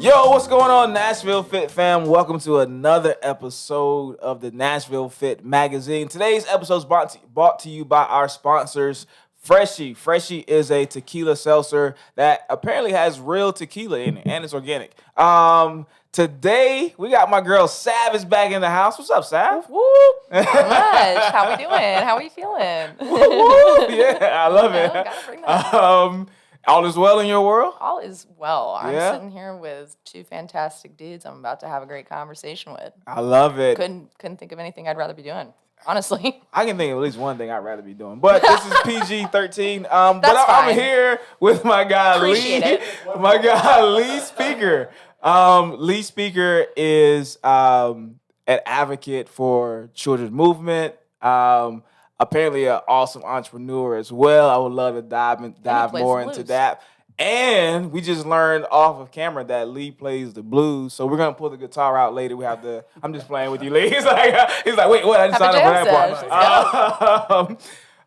Yo, what's going on, Nashville Fit fam? Welcome to another episode of the Nashville Fit magazine. Today's episode is brought to you by our sponsors, Freshie. Freshie is a tequila seltzer that apparently has real tequila in it, and it's organic. Today we got my girl Sav is back in the house. What's up, Sav? Woo! Not much. How we doing? How we feeling? Woo! Yeah, I love it. Gotta bring that up. All is well in your world? All is well. Yeah? I'm sitting here with two fantastic dudes I'm about to have a great conversation with. I love it. Couldn't think of anything I'd rather be doing, honestly. I can think of at least one thing I'd rather be doing. But this is PG-13. But That's I'm fine. here with my guy Appreciate Lee. it. My guy Lee Spieker. Lee Spieker is an advocate for children's movement. Apparently an awesome entrepreneur as well. I would love to dive plays more the into blues. that. And we just learned off of camera that Lee plays the blues. So we're gonna pull the guitar out later. I'm just playing with you, Lee. He's like, wait, what? I just Have signed a up for jam that session.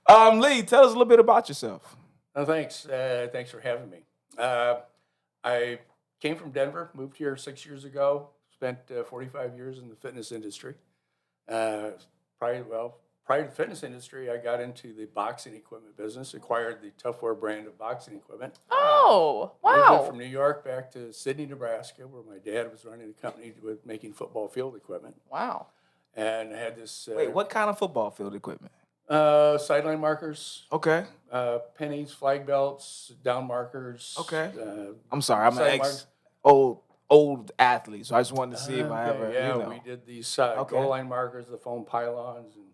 part. Lee, tell us a little bit about yourself. Oh, thanks. Thanks for having me. I came from Denver, moved here 6 years ago, spent 45 years in the fitness industry. Prior to the fitness industry, I got into the boxing equipment business, acquired the Toughwear brand of boxing equipment. Oh, Moved wow. from New York back to Sydney, Nebraska, where my dad was running a company with making football field equipment. Wow. And I had this Wait, what kind of football field equipment? sideline markers, Okay. pennies, flag belts, down markers. Okay. I'm sorry, I'm an side old athlete, so I just wanted to see if I ever, Yeah, you know. we did these Okay. goal line markers, the foam pylons, and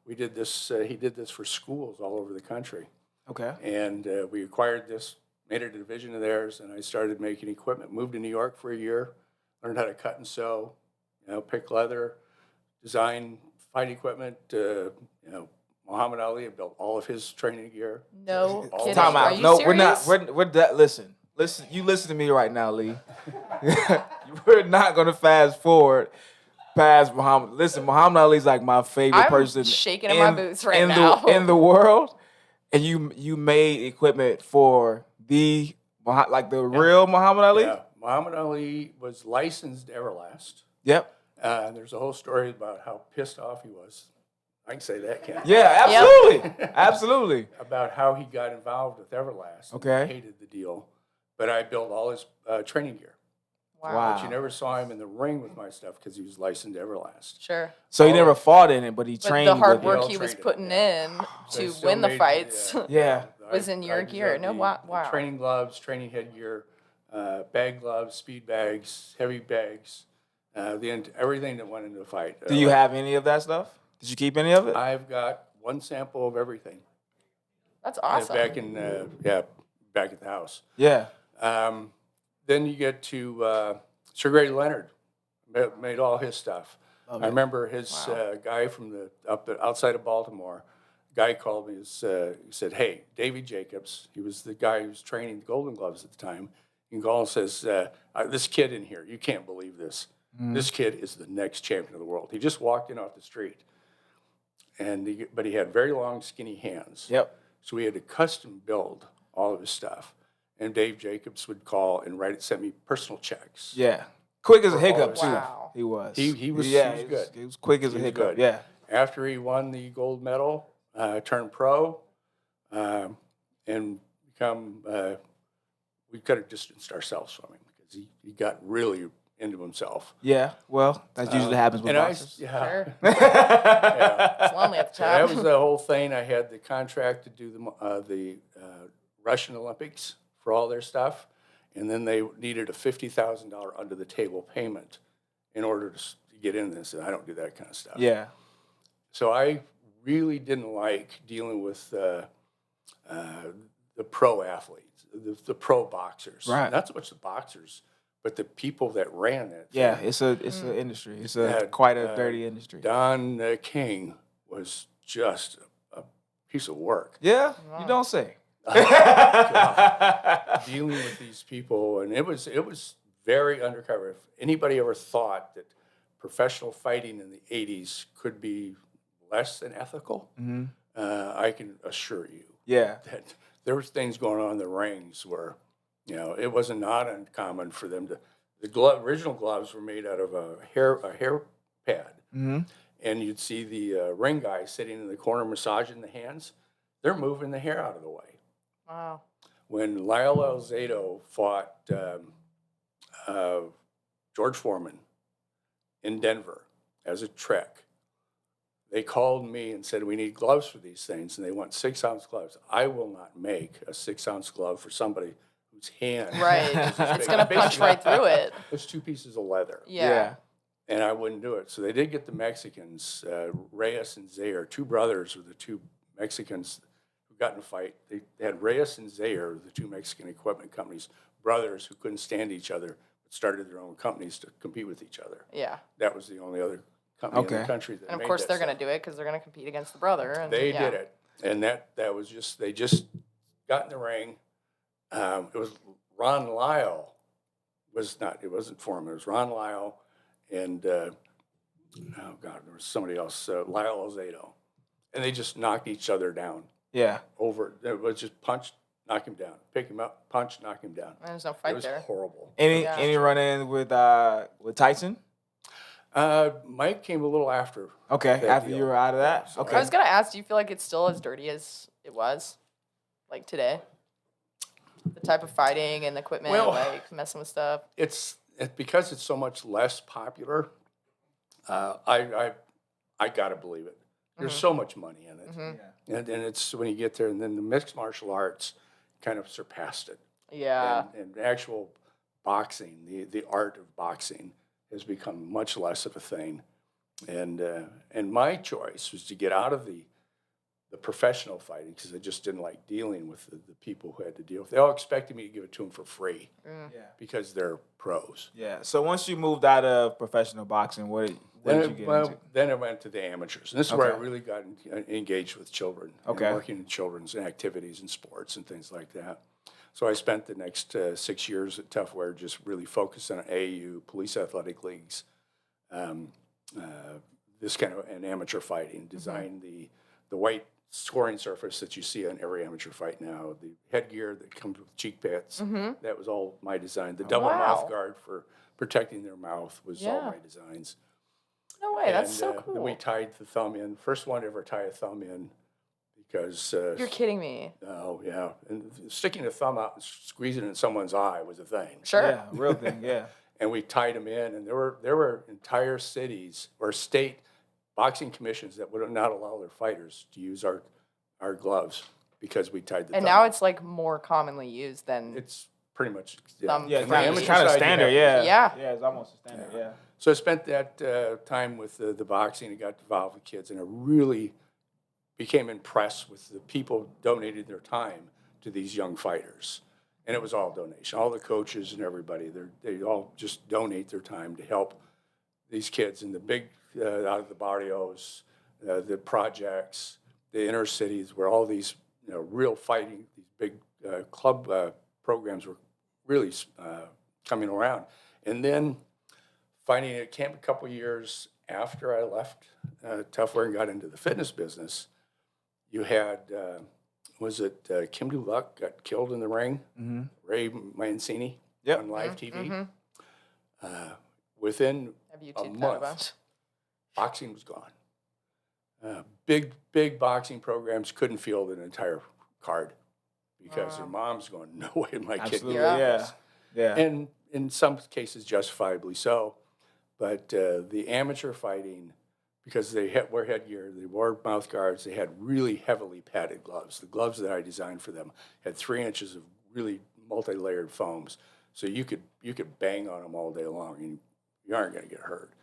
we did this. He did this for schools all over the country, Okay. and we acquired this, made it a division of theirs, and I started making equipment. Moved to New York for a year, learned how to cut and sew, pick leather, design fight equipment. Muhammad Ali, I built all of his training gear. No All kidding. Time Are out. you No, serious? we're that. Listen. You listen to me right now, Lee. We're not gonna fast forward past Muhammad. Listen, Muhammad Ali's like my favorite I'm person. shaking in my boots right in now. in the world. And you made equipment for the real Muhammad Ali. Yeah, Muhammad Ali was licensed to Everlast. Yep. And there's a whole story about how pissed off he was. I can say that, can't I? Yeah, absolutely, absolutely. About how he got involved with Everlast. and Okay. Hated the deal. But I built all his training gear. Wow. But you never saw him in the ring with my stuff because he was licensed to Everlast. Sure. So he never fought in it, but he But trained the hard with work it. he was trained it, putting yeah. in So I to still win the made- fights. Yeah. Was in your gear. designed No, the wow. Training gloves, training headgear, bag gloves, speed bags, heavy bags, everything that went into the fight. Do you have any of that stuff? Did you keep any of it? I've got one sample of everything. That's awesome. Back in back at the house. Yeah. Then you get to Sir Grady Leonard, made all his stuff. Love I it. remember his guy from outside of Baltimore. Guy called me. He said, "Hey, Davy Jacobs." He was the guy who was training the Golden Gloves at the time. He calls and says, "This kid in here, you can't believe this. This kid is the next champion of the world." He just walked in off the street, but he had very long, skinny hands. Yep. So we had to custom build all of his stuff. And Dave Jacobs would call and send me personal checks. Yeah. Quick as a hiccup too. Wow. He was. He was good. He was quick as a He was hiccup. good. Yeah. After he won the gold medal, turned pro, and become, we could have distanced ourselves from him because he got really into himself. Yeah. Well, that usually happens with And boxers. Sure. yeah. It's lonely at the That top. was the whole thing. I had the contract to do the Russian Olympics for all their stuff, and then they needed a $50,000 under the table payment in order to get in this. And I don't do that kind of stuff. Yeah. So I really didn't like dealing with the pro athletes, the pro boxers. Right. Not so much the boxers, but the people that ran it. Yeah. It's an industry. It's Yeah, quite a dirty industry. Don King was just a piece of work. Yeah. You don't say. Dealing with these people, and it was very undercover. If anybody ever thought that professional fighting in the 80s could be less than ethical, I can assure you Yeah. that there was things going on in the rings where, it was not uncommon for them to original gloves were made out of a hair pad, Mm-hmm. and you'd see the ring guy sitting in the corner massaging the hands. They're moving the hair out of the way. Wow. When Lyle Alzado fought George Foreman in Denver as a trek, they called me and said, we need gloves for these things, and they want 6-ounce gloves. I will not make a 6-ounce glove for somebody whose hand Right. is this It's big. going to punch Basically, right through it. It's 2 pieces of leather. Yeah. And I wouldn't do it. So they did get the Mexicans, Reyes and Zaire, 2 brothers were the 2 Mexicans who got in a fight. They had Reyes and Zaire, the 2 Mexican equipment companies, brothers who couldn't stand each other, but started their own companies to compete with each other. Yeah. That was the only other company in the country that And of made course that they're stuff. going to do it because they're going to compete against the brother. And They yeah. did it. And that was just, they just got in the ring. It was Ron Lyle, it wasn't Foreman, it was Ron Lyle and, oh God, there was somebody else, Lyle Alzado. And they just knocked each other down. Yeah. Over, it was just punch, knock him down, pick him up, punch, knock him down. There's no It fight was there. horrible. Any run-in with Tyson? Mike came a little after. Okay, that after deal. you were out of that? So Okay. I was going to ask, do you feel like it's still as dirty as it was, like today? The type of fighting and equipment, Well, like messing with stuff. It's because it's so much less popular. I gotta believe it. There's so much money in it, and it's when you get there, and then the mixed martial arts kind of surpassed it. Yeah. And actual boxing, the art of boxing, has become much less of a thing. And my choice was to get out of the professional fighting because I just didn't like dealing with the people who had to deal with it. They all expected me to give it to them for free Yeah. because they're pros. Yeah. So once you moved out of professional boxing, what did you get into? Then I went to the amateurs. And this is where I Okay. really got engaged with children. Okay. And working in children's activities and sports and things like that. So I spent the next 6 years at Tough Wear just really focused on AAU, police athletic leagues, this kind of an amateur fighting, designed the white scoring surface that you see on every amateur fight now, the headgear that comes with cheek pads, that was all my design. The double Wow. mouth guard for protecting their mouth was all Yeah. my designs. No way. That's And, so Then cool. we tied the thumb in. First one to ever tie a thumb in because, You're kidding me. oh yeah, and sticking a thumb out and squeezing it in someone's eye was a thing. Sure. Yeah, real thing, yeah. And we tied them in, and there were entire cities or state boxing commissions that would not allow their fighters to use our gloves because we tied the And thumb. now it's like more commonly used than. It's pretty much Thumb Yeah, From the it's amateur kind of side, you standard, have to- yeah. Yeah. Yeah, it's almost a standard, yeah. So I spent that time with the boxing and got involved with kids, and I really became impressed with the people donated their time to these young fighters. And it was all donation. All the coaches and everybody, they all just donate their time to help these kids in the big, out of the barrios, the projects, the inner cities, where all these real fighting, these big club programs were really coming around. And then finding at camp a couple years after I left Tough Wear and got into the fitness business, you had, Kim Duluck got killed in the ring, Ray Mancini Yep. on live TV. Within I've a YouTubed that a month, bunch. boxing was gone. Big boxing programs couldn't field an entire card because their mom's going, no way my kid Absolutely, can do yeah. this. Yeah. And in some cases, justifiably so. But the amateur fighting, because they wear headgear, they wore mouth guards, they had really heavily padded gloves. The gloves that I designed for them had 3 inches of really multi-layered foams, so you could bang on them all day long, and you aren't going to get hurt.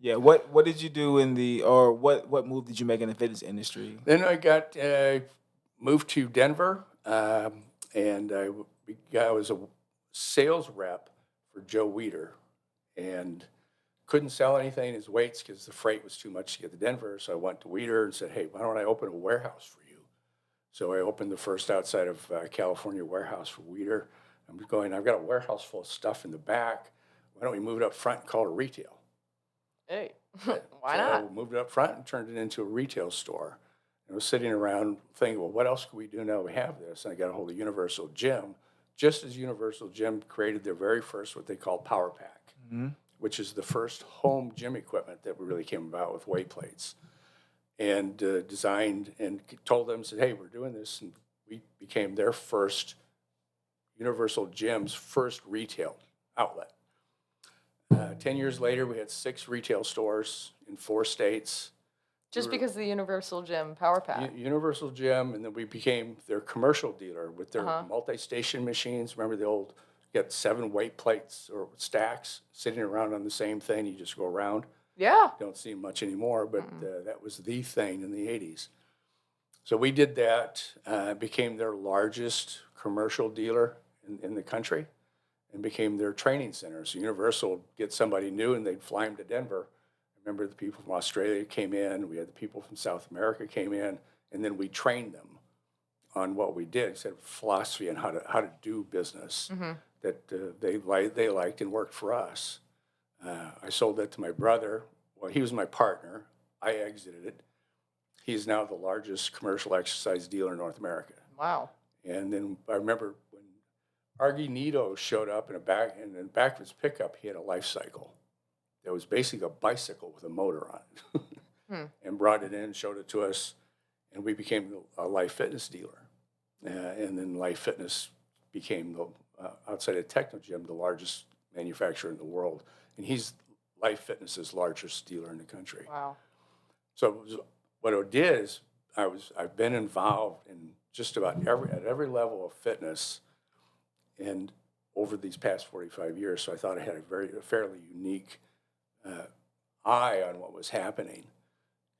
Yeah, what did you do what move did you make in the fitness industry? Then I got moved to Denver, and I was a sales rep for Joe Weider, and couldn't sell anything in his weights because the freight was too much to get to Denver. So I went to Weider and said, hey, why don't I open a warehouse for you? So I opened the first outside of California warehouse for Weider. I've got a warehouse full of stuff in the back. Why don't we move it up front and call it a retail? Hey, So why not? I moved it up front and turned it into a retail store. And I was sitting around thinking, well, what else can we do now we have this? And I got a hold of Universal Gym, just as Universal Gym created their very first, what they call Power Pack, which is the first home gym equipment that really came about with weight plates, and designed and told them, said, hey, we're doing this. And we became their first, Universal Gym's first retail outlet. 10 years later, we had 6 retail stores in 4 states. Just because of the Universal Gym Power Pack. Universal Gym, and then we became their commercial dealer with their multi-station machines. Remember the old, get 7 weight plates or stacks sitting around on the same thing, you just go around? Yeah. Don't see much anymore, but that was the thing in the 80s. So we did that, became their largest commercial dealer in the country, and became their training center. So Universal would get somebody new and they'd fly them to Denver. I remember the people from Australia came in, we had the people from South America came in, and then we trained them on what we did, instead of philosophy and how to do business that they liked and worked for us. I sold that to my brother. Well, he was my partner. I exited it. He's now the largest commercial exercise dealer in North America. Wow. And then I remember when Argy Nito showed up in the back of his pickup, he had a life cycle. That was basically a bicycle with a motor on it. And brought it in, showed it to us, and we became a Life Fitness dealer. And then Life Fitness became, outside of Technogym, the largest manufacturer in the world. And he's Life Fitness's largest dealer in the country. Wow. So what it did is I've been involved in just about every level of fitness and over these past 45 years. So I thought I had a fairly unique eye on what was happening.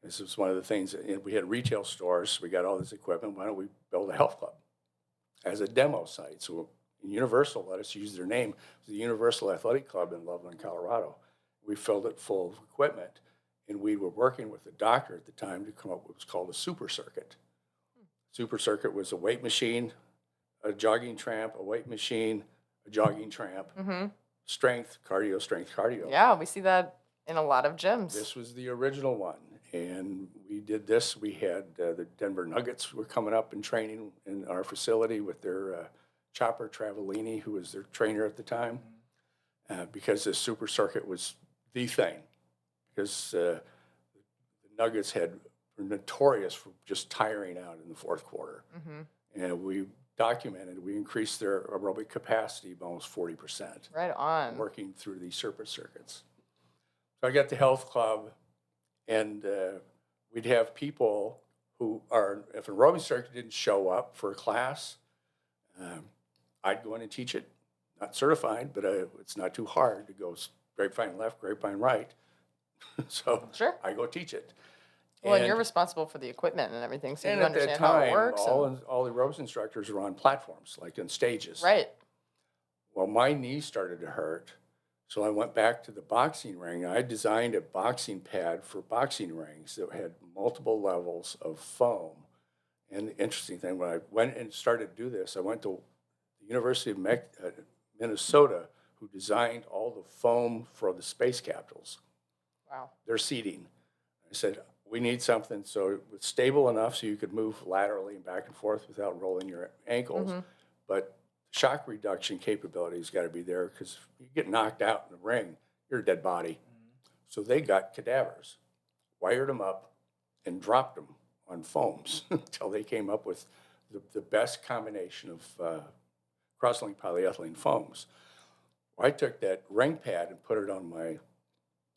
This was one of the things that we had retail stores. We got all this equipment. Why don't we build a health club as a demo site? So Universal let us use their name. It was the Universal Athletic Club in Loveland, Colorado. We filled it full of equipment, and we were working with a doctor at the time to come up with what was called a super circuit. Super circuit was a weight machine, a jogging tramp, a weight machine, a jogging tramp, strength, cardio. Yeah, we see that in a lot of gyms. This was the original one, and we did this. We had the Denver Nuggets were coming up and training in our facility with their Chopper Travellini, who was their trainer at the time, because this super circuit was the thing. Because the Nuggets were notorious for just tiring out in the fourth quarter. And we documented, we increased their aerobic capacity by almost 40%. Right on. Working through these super circuits. So I got the health club, and we'd have people who if an aerobic instructor didn't show up for a class, I'd go in and teach it. Not certified, but it's not too hard to go grapevine left, grapevine right. So Sure. I go teach it. Well, and you're responsible for the equipment and everything, so you at that understand how time, it works. all the aerobics instructors were on platforms, like on stages. Right. Well, my knee started to hurt, so I went back to the boxing ring. I designed a boxing pad for boxing rings that had multiple levels of foam. And the interesting thing, when I went and started to do this, I went to the University of Minnesota, who designed all the foam for the space capitals. Wow. Their seating. I said, we need something so it was stable enough so you could move laterally and back and forth without rolling your ankles. But shock reduction capability has got to be there, because if you get knocked out in the ring, you're a dead body. So they got cadavers, wired them up, and dropped them on foams until they came up with the best combination of cross-linked polyethylene foams. Well, I took that ring pad and put it on my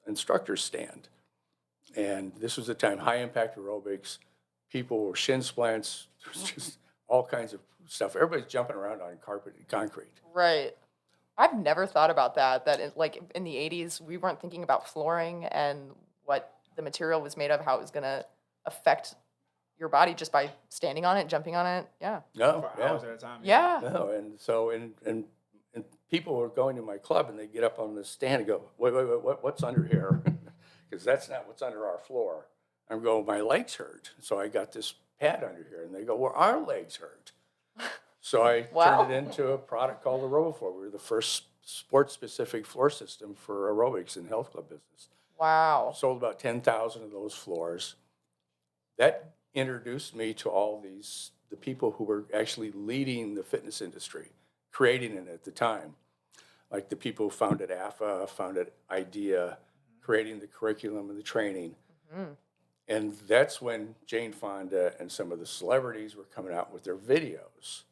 instructor's stand. And this was the time, high-impact aerobics, people were shin splints, there's just all kinds of stuff. Everybody's jumping around on carpeted concrete. Right. I've never thought about that in the 80s, we weren't thinking about flooring and what the material was made of, how it was going to affect your body just by standing on it, jumping on it. Yeah. No, For yeah. hours at a time. Yeah. No, and so, and people were going to my club, and they get up on the stand and go, wait, what's under here? Because that's not what's under our floor. I'm going, my legs hurt. So I got this pad under here. And they go, well, our legs hurt. So I Wow. turned it into a product called the RoboFloor. We were the first sports-specific floor system for aerobics in the health club business. Wow. Sold about 10,000 of those floors. That introduced me to all the people who were actually leading the fitness industry. creating it at the time. Like the people who founded AFA, founded IDEA, creating the curriculum and the training. And that's when Jane Fonda and some of the celebrities were coming out with their videos.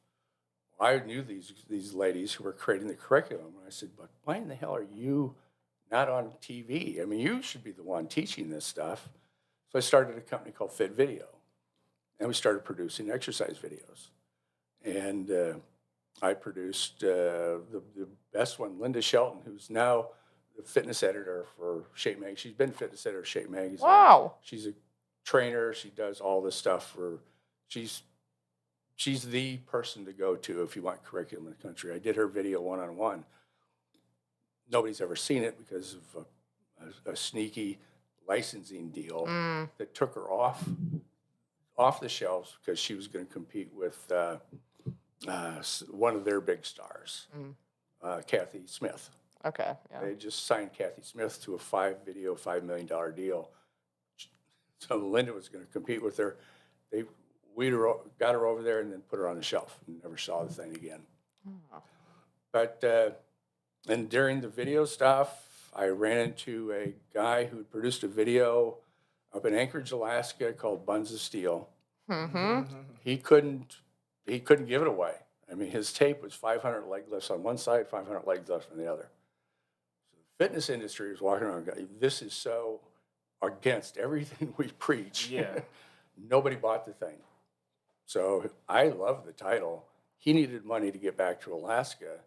I knew these ladies who were creating the curriculum. And I said, but why in the hell are you not on TV? I mean, you should be the one teaching this stuff. So I started a company called Fit Video. And we started producing exercise videos. And I produced the best one, Linda Shelton, who's now the fitness editor for Shape Magazine. She's been fitness editor of Shape Magazine. Wow. She's a trainer. She does all this stuff she's the person to go to if you want curriculum in the country. I did her video one-on-one. Nobody's ever seen it because of a sneaky licensing deal that took her off the shelves because she was going to compete with one of their big stars, Kathy Smith. Okay. Yeah. They just signed Kathy Smith to a $5 million deal. So Linda was going to compete with her. We got her over there and then put her on the shelf and never saw the thing again. But and during the video stuff, I ran into a guy who produced a video up in Anchorage, Alaska called Buns of Steel. He couldn't give it away. I mean, his tape was 500 leg lifts on one side, 500 leg lifts on the other. So the fitness industry was walking around going, this is so against everything we preach. Yeah. Nobody bought the thing. So I love the title. He needed money to get back to Alaska,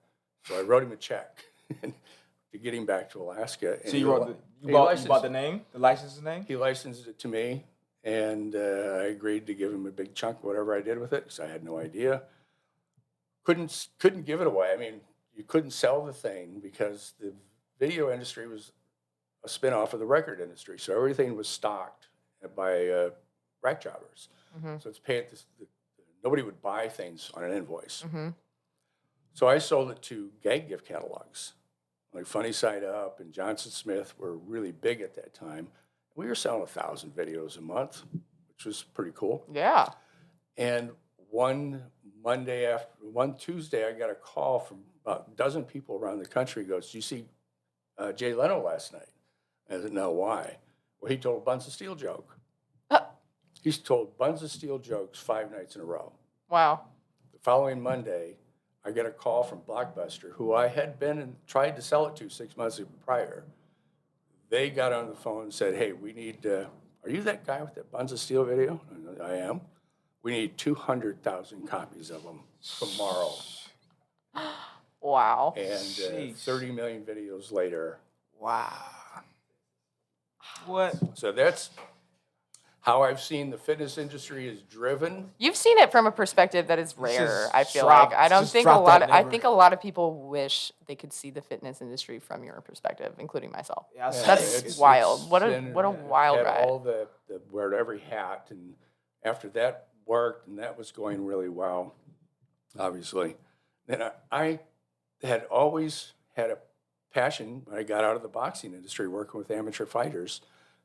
so I wrote him a check to get him back to Alaska. So you bought the name, the license name? He licensed it to me, and I agreed to give him a big chunk, whatever I did with it, because I had no idea. Couldn't give it away. I mean, you couldn't sell the thing because the video industry was a spinoff of the record industry, so everything was stocked by rack jobbers. So it's paid. Nobody would buy things on an invoice. So I sold it to gag gift catalogs, like Funny Side Up and Johnson Smith were really big at that time. We were selling 1,000 videos a month, which was pretty cool. Yeah. And one Tuesday, I got a call from about a dozen people around the country. He goes, "Did you see Jay Leno last night?" I said, "No, why?" Well, he told a Buns of Steel joke. He's told Buns of Steel jokes 5 nights in a row. Wow. The following Monday, I get a call from Blockbuster, who I had been and tried to sell it to 6 months prior. They got on the phone and said, "Hey, we need, are you that guy with that Buns of Steel video?" I am. "We need 200,000 copies of them tomorrow." Wow. And 30 million videos later. Wow. What? So that's how I've seen the fitness industry is driven. You've seen it from a perspective that is rare. Just I feel drop- like I just drop that I number. think a lot of people wish they could see the fitness industry from your perspective, including myself. Yeah, That's wild. What a been- wild had ride. all the wear every hat, and after that worked, and that was going really well, obviously. Then I had always had a passion when I got out of the boxing industry, working with amateur fighters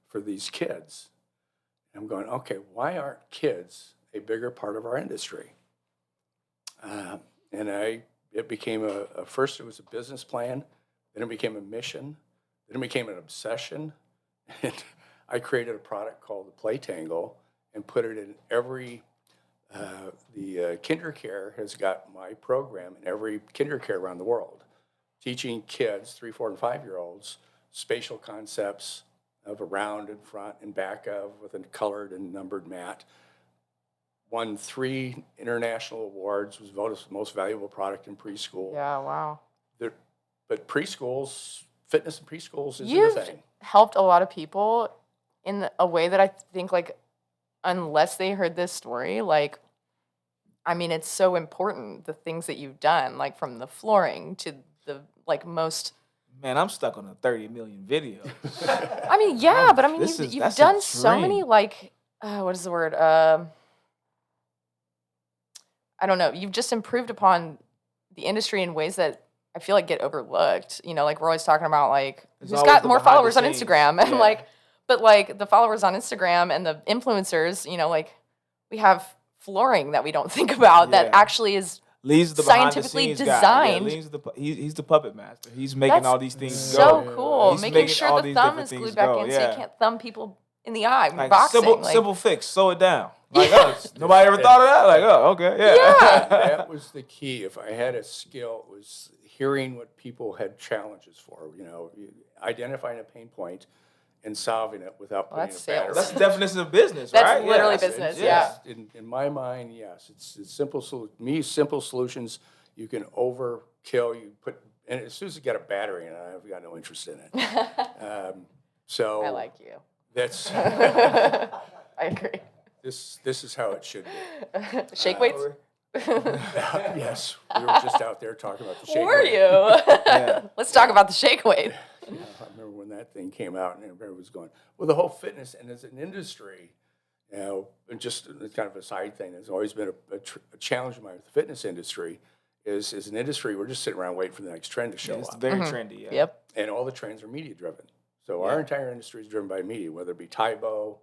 for these kids. I'm going, okay, why aren't kids a bigger part of our industry? It became first it was a business plan, then it became a mission, then it became an obsession. And I created a product called the Play Tangle and put it in every, the kinder care has got my program in every kinder care around the world, teaching kids, 3, 4, and 5-year-olds, spatial concepts of around and front and back of with a colored and numbered mat. Won 3 international awards, was voted as the most valuable product in preschool. Yeah, wow. But preschools, fitness in preschools isn't You've a thing. helped a lot of people in a way that I think, like, unless they heard this story, like, I mean, it's so important, the things that you've done, like from the flooring to the, like, most... Man, I'm stuck on a 30 million video. I mean, yeah, but I mean, That's you've a done so dream. many, like, what is the word? I don't know. You've just improved upon the industry in ways that I feel like get overlooked. You know, like we're always talking about, like, It's who's always got the more behind the followers on scenes. Instagram, and Yeah. like, but like the followers on Instagram and the influencers, you know, like we have flooring that we don't think about that Yeah. actually is Lee's the behind the scientifically scenes guy. Yeah, designed. he's the puppet master. He's making That's all these things so go. cool. He's Making making sure all the these thumb different is things glued back go, in so yeah. you can't thumb people in the eye. Like Boxing. simple fix. Slow it down. Like nobody ever thought of that. Like okay, yeah. Yeah. That was the key. If I had a skill, it was hearing what people had challenges for. Identifying a pain point and solving it without putting that's a battery. sales. That's the definition of business, That's right? literally Yeah. business, Yes. yeah. In my mind, yes, it's simple. Simple solutions. You can overkill. You put, and as soon as you get a battery in it, I've got no interest in it. So I like you. that's I agree. this is how it should be. Shake weights? Yes, we were just out there talking about the shake Were weight. you? Let's talk about the shake weight. I remember when that thing came out and everybody was going, well, the whole fitness, and as an industry, and just kind of a side thing, there's always been a challenge of mine with the fitness industry, is as an industry, we're just sitting around waiting for the next trend to show It's up. very trendy. Yeah. Yep. And all the trends are media driven. So our entire industry is driven by media, whether it be Tybo,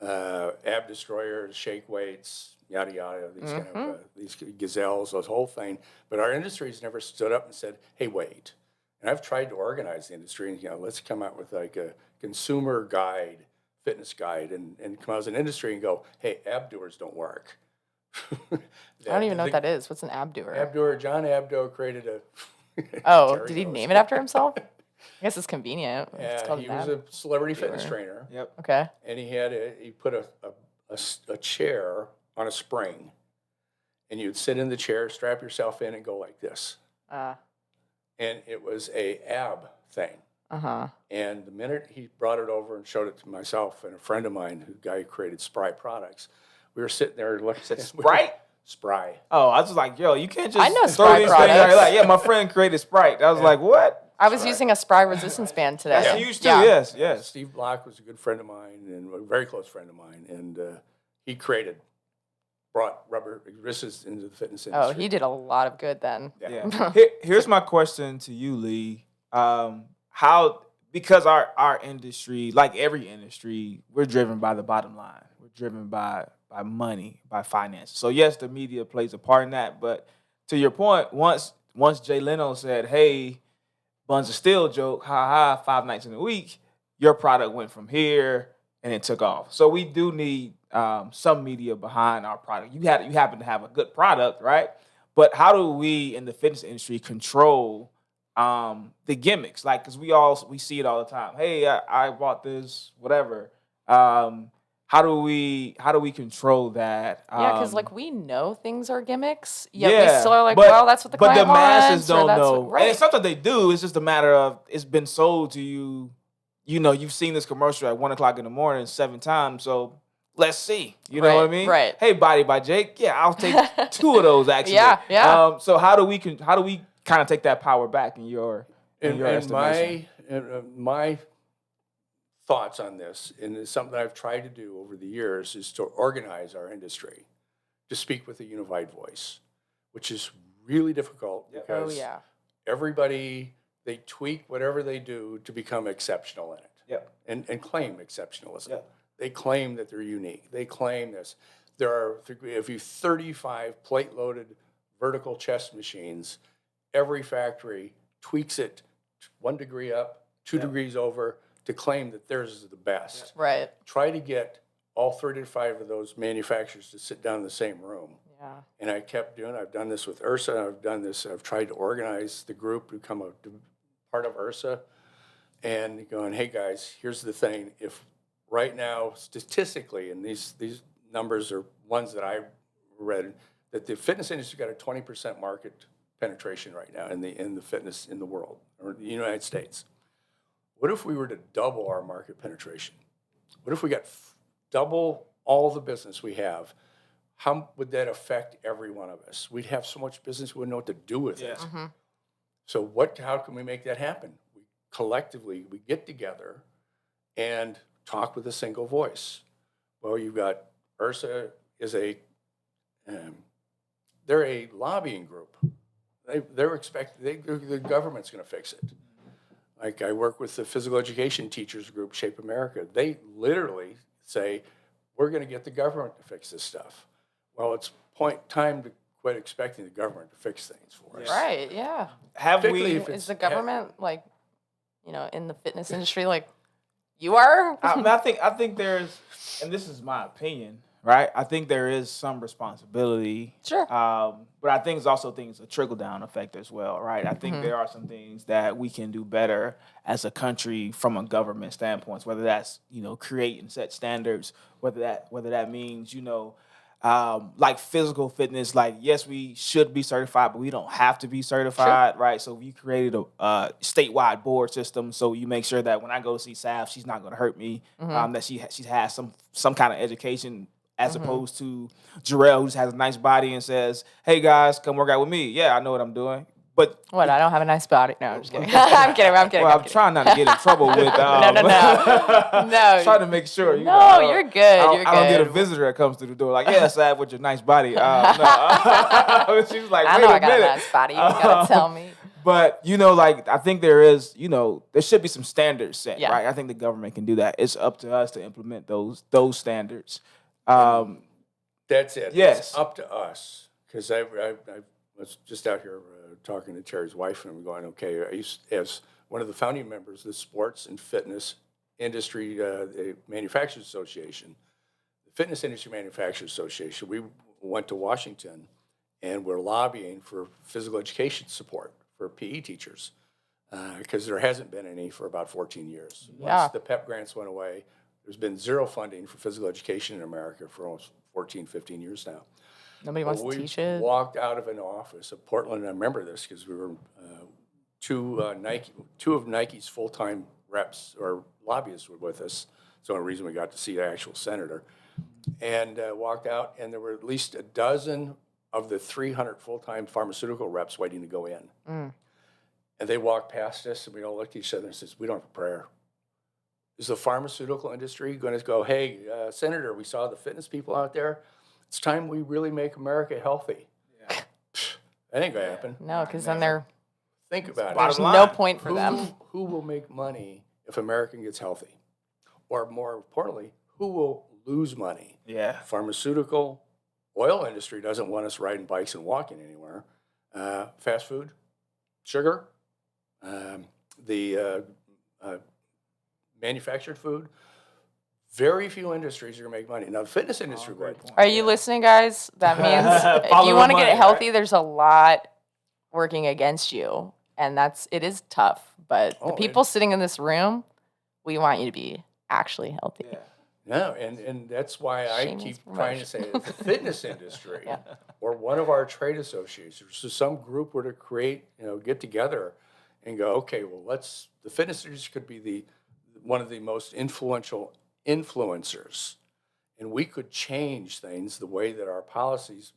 ab destroyers, shake weights, yada yada, these kind of these gazelles, those whole thing. But our industry has never stood up and said, "Hey, wait." And I've tried to organize the industry, and let's come out with like a consumer guide, fitness guide, and come out as an industry and go, "Hey, ab doers don't work." I don't even know what that is. What's an abdoer? Abdoer, John Abdo created a. Oh, Terry did he knows. name it after himself? I guess it's convenient. It's Yeah, called he an was a celebrity fitness Abdoer. trainer. Yep. Okay. And he put a chair on a spring, and you'd sit in the chair, strap yourself in, and go like this. And it was a ab thing. Uh-huh. And the minute he brought it over and showed it to myself and a friend of mine, who guy who created Spry Products, we were sitting there looking at Sprite? Spry. Oh, I was just like, yo, you can't just I know throw Sprite these things out. products. Like, yeah, my friend created Sprite. I was like, what? I was using a Spry resistance band today. That's huge too. Yes. Steve Block was a good friend of mine and a very close friend of mine, and he brought rubber wrists into the fitness industry. Oh, he did a lot of good then. Yeah. Here's my question to you, Lee. Because our industry, like every industry, we're driven by the bottom line. We're driven by money, by finance. So yes, the media plays a part in that. But to your point, once Jay Leno said, "Hey, Buns of Steel joke, ha ha, 5 nights in a week," your product went from here and it took off. So we do need some media behind our product. You happen to have a good product, right? But how do we in the fitness industry control the gimmicks? Like, because we see it all the time. Hey, I bought this, whatever. How do we control that? Yeah, because like we know things are gimmicks, yet yeah, we still are like, but- well, that's what the but client the masses wants, or don't that's know. what- right. And sometimes they do. It's just a matter of it's been sold to you. You know, you've seen this commercial at 1:00 in the morning 7 times. So let's see. You know Right, what I mean? right. Hey, Body by Jake. Yeah, I'll take 2 of those actually. Yeah. So how do we kind of take that power back in your estimation? My thoughts on this, and it's something I've tried to do over the years, is to organize our industry to speak with a unified voice, which is really difficult Oh because yeah. everybody, they tweak whatever they do to become exceptional in it. Yep. And claim exceptionalism. Yep. They claim that they're unique. They claim this. There are, if you 35 plate-loaded vertical chest machines, every factory tweaks it 1 degree up, 2 degrees over to claim that theirs is the best. Right. Try to get all 35 of those manufacturers to sit down in the same room. Yeah. And I kept doing, I've done this with URSA, I've tried to organize the group to become a part of URSA, and going, hey guys, here's the thing, if right now, statistically, and these numbers are ones that I read, that the fitness industry got a 20% market penetration right now in the fitness in the world, or the United States. What if we were to double our market penetration? What if we got double all the business we have? How would that affect every one of us? We'd have so much business, we wouldn't know what to do with it. So how can we make that happen? We collectively get together and talk with a single voice. Well, you've got URSA is they're a lobbying group. The government's going to fix it. Like I work with the physical education teachers group, Shape America. They literally say, we're going to get the government to fix this stuff. Well, it's time to quit expecting the government to fix things for us. Right, yeah. Have Particularly we? if it's Is the government like, in the fitness industry like you are? I think there's, and this is my opinion, right? I think there is some responsibility. Sure. But I think it's also things a trickle down effect as well, right? I think there are some things that we can do better as a country from a government standpoint, whether that's, create and set standards, whether that means, like physical fitness, like yes, we should be certified, but we don't have to be certified, right? So we created a statewide board system, so you make sure that when I go to see Sav, she's not going to hurt me. That she has some kind of education, as opposed to Jarrell, who just has a nice body and says, "Hey guys, come work out with me." Yeah, I know what I'm doing, but What? I don't have a nice body. No, I'm just kidding. I'm kidding. well, I'm trying not to get in trouble with. No. No. Trying to make sure. No, you're good. I You're don't get a good. visitor that comes through the door like, "Yeah, Sav, with your nice body." No. She was like, I "Wait know a I got minute." a nice body. You gotta tell me. But like I think there is, there should be some standards set, Yeah. right? I think the government can do that. It's up to us to implement those standards. That's it. Yes. It's up to us. Because I was just out here talking to Terry's wife, and I'm going, okay, I used, as one of the founding members of the Sports and Fitness Industry Manufacturers Association, the Fitness Industry Manufacturers Association, we went to Washington and we're lobbying for physical education support for PE teachers because there hasn't been any for about 14 years. Yeah. Once the PEP grants went away, there's been zero funding for physical education in America for almost 14, 15 years now. Nobody wants to We teach it. walked out of an office of Portland, and I remember this because we were two of Nike's full-time reps or lobbyists were with us. It's the only reason we got to see the actual senator. And walked out, and there were at least a dozen of the 300 full-time pharmaceutical reps waiting to go in. And they walked past us, and we all looked at each other and said, "We don't have a prayer." Is the pharmaceutical industry going to go, "Hey, Senator, we saw the fitness people out there. It's time we really make America healthy"? Yeah. That ain't going to happen. No, because then there's Think about it. Bottom line. no point for them. Who will make money if America gets healthy? Or more importantly, who will lose money? Yeah. Pharmaceutical, oil industry doesn't want us riding bikes and walking anywhere. Fast food, sugar, the manufactured food. Very few industries are going to make money. Now, the fitness industry would. Are you listening, guys? That means if Follow you the want to money, get healthy, right? there's a lot working against you, and it is tough. But the Oh, people sitting in this room, we want you to be actually healthy. Yeah. No, and that's why I Shameless keep trying to say that the fitness industry Yeah. or one of our trade associations, so some group were to create, get together and go, okay, well, the fitness industry could be one of the most influential influencers, and we could change things the way that our policies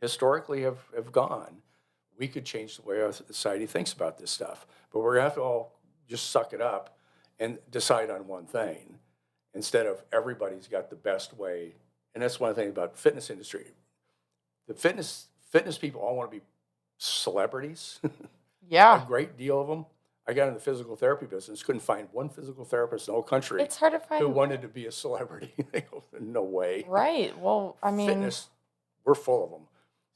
historically have gone. We could change the way our society thinks about this stuff, but we're going to have to all just suck it up and decide on one thing instead of everybody's got the best way. And that's one thing about fitness industry. The fitness people all want to be celebrities. Yeah. A great deal of them. I got in the physical therapy business, couldn't find one physical therapist in the whole country It's hard to who find. wanted to be a celebrity. They go, no way. Right. Well, I mean, Fitness, we're full of them.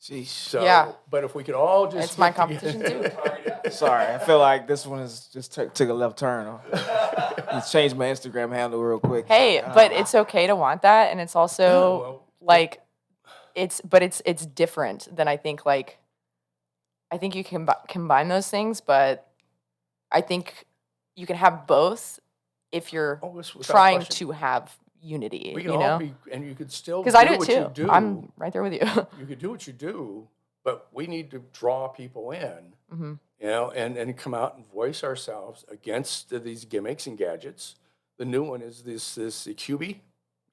Sheesh. So, Yeah. But if we could all just it's my get together- competition too. Sorry, I feel like this one is just took a left turn. Let's change my Instagram handle real quick. Hey, but it's okay to want that, and it's also Well, like it's different than I think. Like, I think you can combine those things, but I think you can have both if you're it's without trying question. to have unity. We can You all know, be, and you could still because I do it what too. you do. I'm right there with you. You could do what you do, but we need to draw people in, hmm and come out and voice ourselves against these gimmicks and gadgets. The new one is this the QB.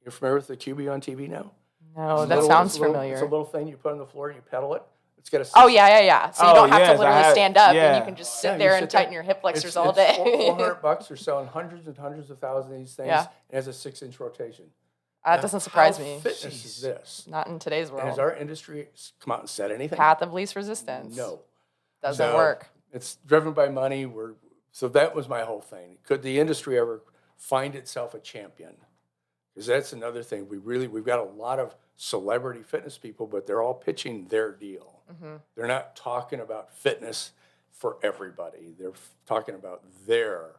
You're familiar with the QB on TV now? No, It's a that little- sounds it's a little- familiar. It's a little thing you put on the floor and you pedal it. It's got a Oh yeah. So you Oh, don't have yes, to I literally have- stand up, yeah. and you can just sit Yeah, you there sit and there. tighten your hip flexors It's all day. $400. They're selling hundreds and hundreds of thousands of these things. Yeah. It has a 6-inch rotation. That Now, doesn't surprise how me. Fitness is this. Not in today's And has world. our industry come out and said anything? Path of least resistance. No. Doesn't So, work. It's driven by money. So that was my whole thing. Could the industry ever find itself a champion? Because that's another thing. We've got a lot of celebrity fitness people, but they're all pitching their deal. They're not talking about fitness for everybody. They're talking about their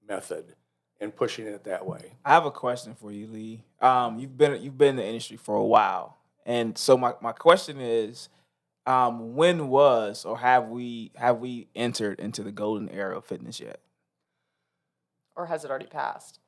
method and pushing it that way. I have a question for you, Lee. You've been in the industry for a while, and so my question is, when was or have we entered into the golden era of fitness yet? Or has it already passed?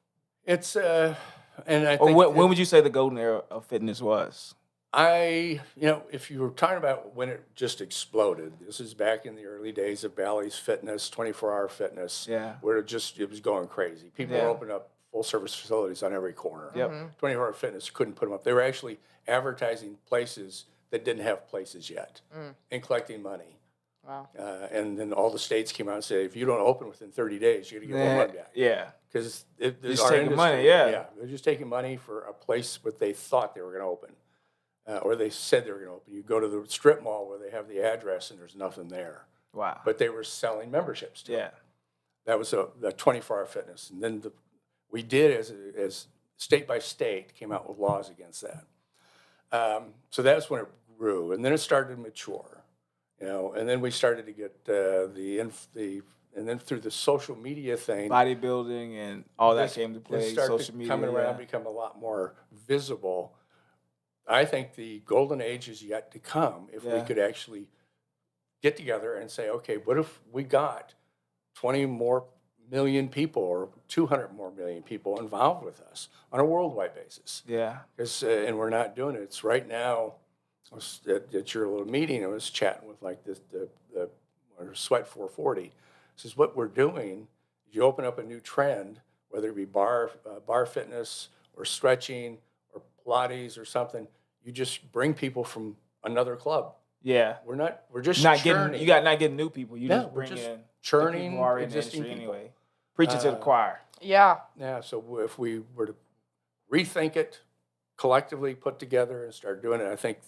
It's and I Or think when would you say the golden era of fitness was? if you were talking about when it just exploded, this is back in the early days of Bally's Fitness, 24-hour fitness, Yeah. where it was going crazy. People Yeah. were opening up full-service facilities on every corner. Yep. 24-hour fitness couldn't put them up. They were actually advertising places that didn't have places yet and collecting money. Wow. And then all the states came out and said, if you don't open within 30 days, you're going to get more money back. Yeah. Because Just taking money, yeah. They're just taking money for a place what they thought they were going to open. Or they said they were going to open. You go to the strip mall where they have the address and there's nothing there. Wow. But they were selling memberships to Yeah. them. That was a 24-hour fitness. And then we did, as state by state, came out with laws against that. So that's when it grew. And then it started to mature. And then we started to get and then through the social media thing, Bodybuilding and all that this- came to this play. started Social media. coming around, become a lot more visible. I think the golden age is yet to come if we Yeah. could actually get together and say, okay, what if we got 20 more million people or 200 more million people involved with us on a worldwide basis? Yeah. And we're not doing it. It's right now. I was at your little meeting. I was chatting with like the Sweat 440. Says what we're doing is you open up a new trend, whether it be bar fitness or stretching or Pilates or something. You just bring people from another club. Yeah. We're just Not churning. getting not getting new people. You Yeah, just we're bring just in churning the people who are in the existing industry people. anyway. Preaching to the choir. Yeah. Yeah. So if we were to rethink it, collectively put together and start doing it, I think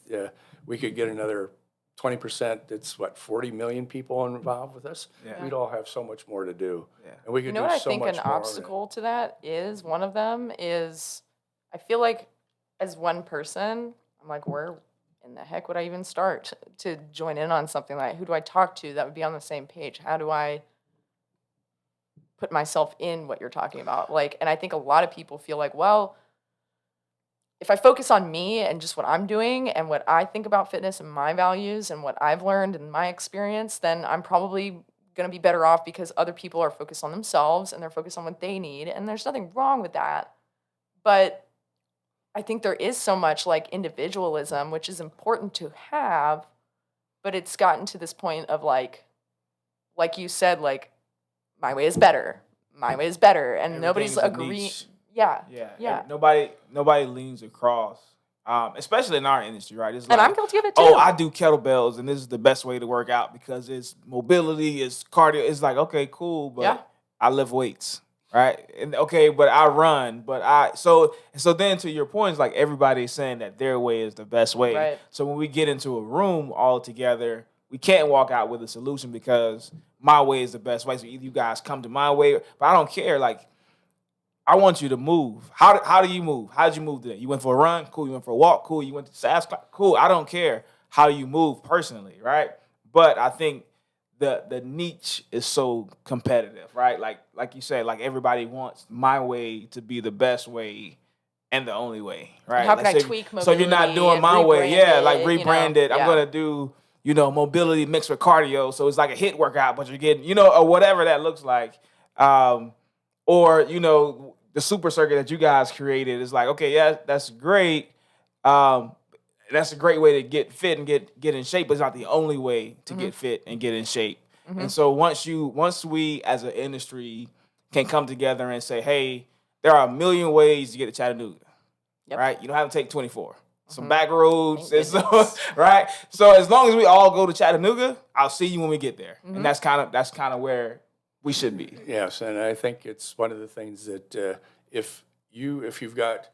we could get another 20%. It's 40 million people involved with us. Yeah. We'd all have so much more to do. Yeah. And we could You know do what I so think much an more. obstacle to that is? One of them is I feel like as one person, I'm like, where in the heck would I even start to join in on something like who do I talk to that would be on the same page? How do I put myself in what you're talking about? Like, and I think a lot of people feel like, well, if I focus on me and just what I'm doing and what I think about fitness and my values and what I've learned and my experience, then I'm probably going to be better off because other people are focused on themselves and they're focused on what they need. And there's nothing wrong with that. But I think there is so much like individualism, which is important to have, but it's gotten to this point of like you said, like, my way is better. My way is better. And nobody's Everything's a agreeing. niche. Yeah. Yeah. Yeah. Nobody leans across. Especially in our industry, right? It's And like, I'm guilty of it too. oh, I do kettlebells, and this is the best way to work out because it's mobility, it's cardio. It's like, okay, cool, but Yeah. I lift weights, right? And okay, but I run, so then to your point, it's like everybody's saying that their way is the best way. Right. So when we get into a room all together, we can't walk out with a solution because my way is the best way. So either you guys come to my way, but I don't care. Like, I want you to move. How do you move? How did you move today? You went for a run? Cool. You went for a walk? Cool. You went to SAS? Cool. I don't care how you move personally, right? But I think the niche is so competitive, right? Like you said, like everybody wants my way to be the best way and the only way, right? How can Like, I so tweak So if you're not mobility doing and my way, yeah, rebrand like it, rebrand it. I'm yeah. gonna do, mobility mixed with cardio, so it's like a HIIT workout, but you're getting, or whatever that looks like. Or, the super circuit that you guys created is like, okay, yeah, that's great. That's a great way to get fit and get in shape, but it's not the only way to get fit and get in shape. And so once we as an industry can come together and say, hey, there are a million ways to get to Chattanooga, Yep. right? You don't have to take 24. Some back roads, Thank and so, goodness. right? So as long as we all go to Chattanooga, I'll see you when we get there. And that's kind of where we should be. Yes, and I think it's one of the things that if you've got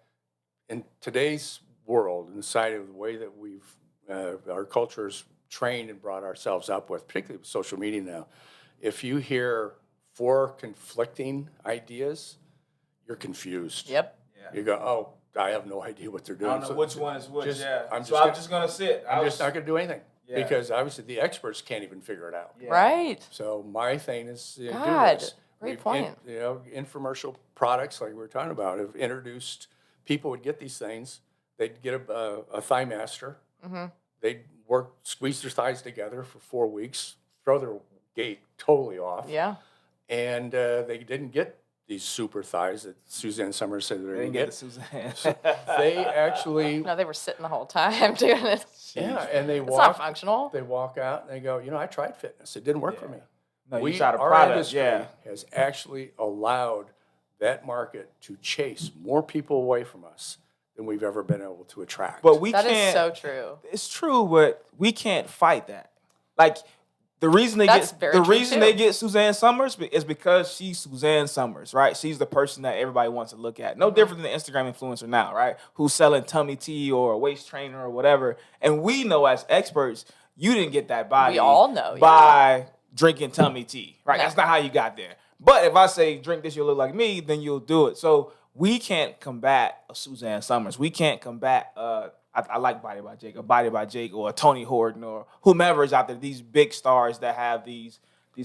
in today's world, inside of the way that we've our culture's trained and brought ourselves up with, particularly with social media now, if you hear 4 conflicting ideas, you're confused. Yep. You go, oh, I have no idea what they're I doing. don't know which one is which. I'm just gonna sit. I'm just not going to do anything Yeah. because obviously the experts can't even figure it out. Yeah. Right. So my thing is do God, this. great point. Infomercial products like we were talking about have introduced. People would get these things. They'd get a thigh master. Mm-hmm. They'd squeeze their thighs together for 4 weeks, throw their gait totally off. Yeah. And they didn't get these super thighs that Suzanne Summers said they're They going didn't to get get. the Suzanne. They actually, No, they were sitting the whole time doing it. yeah, and they It's not functional. They walk out and they go, I tried fitness. It didn't work for me. No, you tried a Our product. industry Yeah. has actually allowed that market to chase more people away from us than we've ever been able to attract. But we That can't. is so true. It's true, but we can't fight that. Like the reason they That's get very the true, reason too. they get Suzanne Summers is because she's Suzanne Summers, right? She's the person that everybody wants to look at. No different than the Instagram influencer now, right? Who's selling tummy tea or a waist trainer or whatever. And we know as experts, you didn't get that body. We all know, by drinking tummy tea, right? No. That's not how you got there. But if I say drink this, you'll look like me, then you'll do it. So we can't combat a Suzanne Summers. We can't combat I like Body by Jake, or a Tony Horton, or whomever is out there. These big stars that have these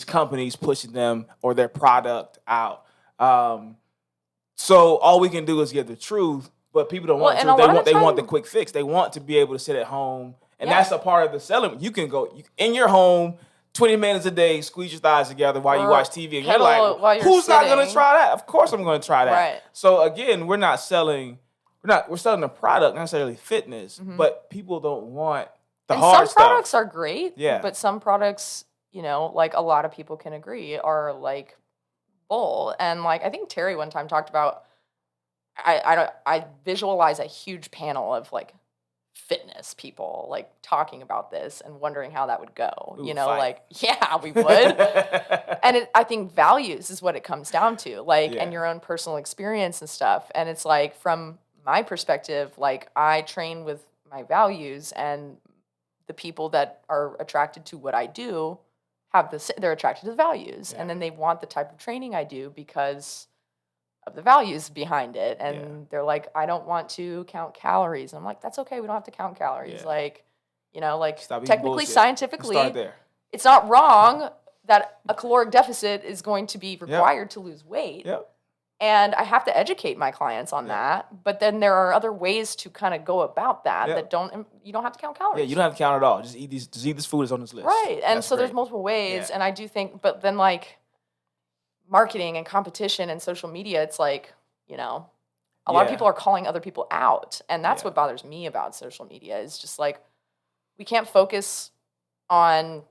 companies pushing them or their product out. So all we can do is get the truth, but people don't want and the a truth. lot of They want the time- quick fix. They want to be able to sit at home, and Yeah. that's a part of the selling. You can go in your home. 20 minutes a day, squeeze your thighs together while you Or watch TV, and you're pedal like, while you're "Who's not going to sitting." try that?" Of course, I'm going to try that. Right. So again, we're selling a product, not necessarily fitness, but people don't want the And hard some stuff. products are great. Yeah. But some products, like a lot of people can agree, are like bull. And like I think Terry one time talked about, I visualize a huge panel of like fitness people like talking about this and wondering how that would go. We would fight. Yeah, we would. And I think values is what it comes down to, like, Yeah. and your own personal experience and stuff. And it's like, from my perspective, like I train with my values, and the people that are attracted to what I do they're attracted to the values, Yeah. and then they want the type of training I do because of the values behind it. And Yeah. they're like, I don't want to count calories. I'm like, that's okay. We don't have to count calories. Yeah. Like, Stop eating technically, bullshit. scientifically, Start there. it's not wrong that a caloric deficit is going to be required to lose weight. Yep. And I have to educate my clients on that. But then there are other ways to kind of go about that Yep. that you don't have to count calories. Yeah, you don't have to count at all. Just eat this food that's on this list. Right. And That's so there's great. multiple ways. Yeah. And I do think, but then like marketing and competition and social media, it's like, a lot of Yeah. people are calling other people out. And that's Yeah. what bothers me about social media, is just like, we can't focus on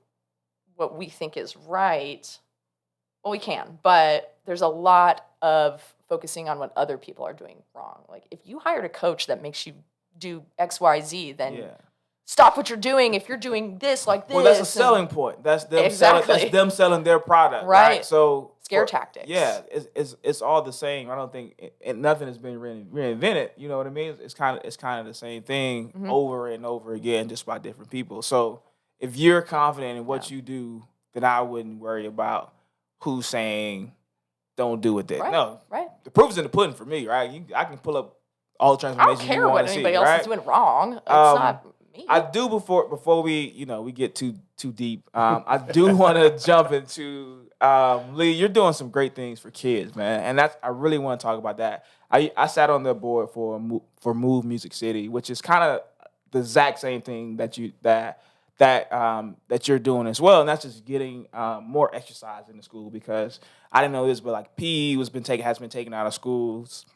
what we think is right. Well, we can, but there's a lot of focusing on what other people are doing wrong. Like if you hired a coach that makes you do XYZ, then Yeah. stop what you're doing if you're doing this like this. Well, that's a and- selling point. That's them Exactly. That's them selling their product. Right. Right. So Scare tactics. Yeah, it's all the same. I don't think nothing has been reinvented. You know what I mean? It's kind of the same thing Mhm. over and over again, just by different people. So if you're confident in what you do, then I wouldn't worry about who's saying don't do it. That Right. no, Right. the proof's in the pudding for me, right? I can pull up all the I don't transformations you care want what to see, anybody else right? is doing wrong. It's Um, not me. I do before we get too deep. I do want to jump into Lee. You're doing some great things for kids, man, and I really want to talk about that. I sat on the board for Move Music City, which is kind of the exact same thing that you're doing as well, and that's just getting more exercise in the school, because I didn't know this, but like PE has been taken out of schools.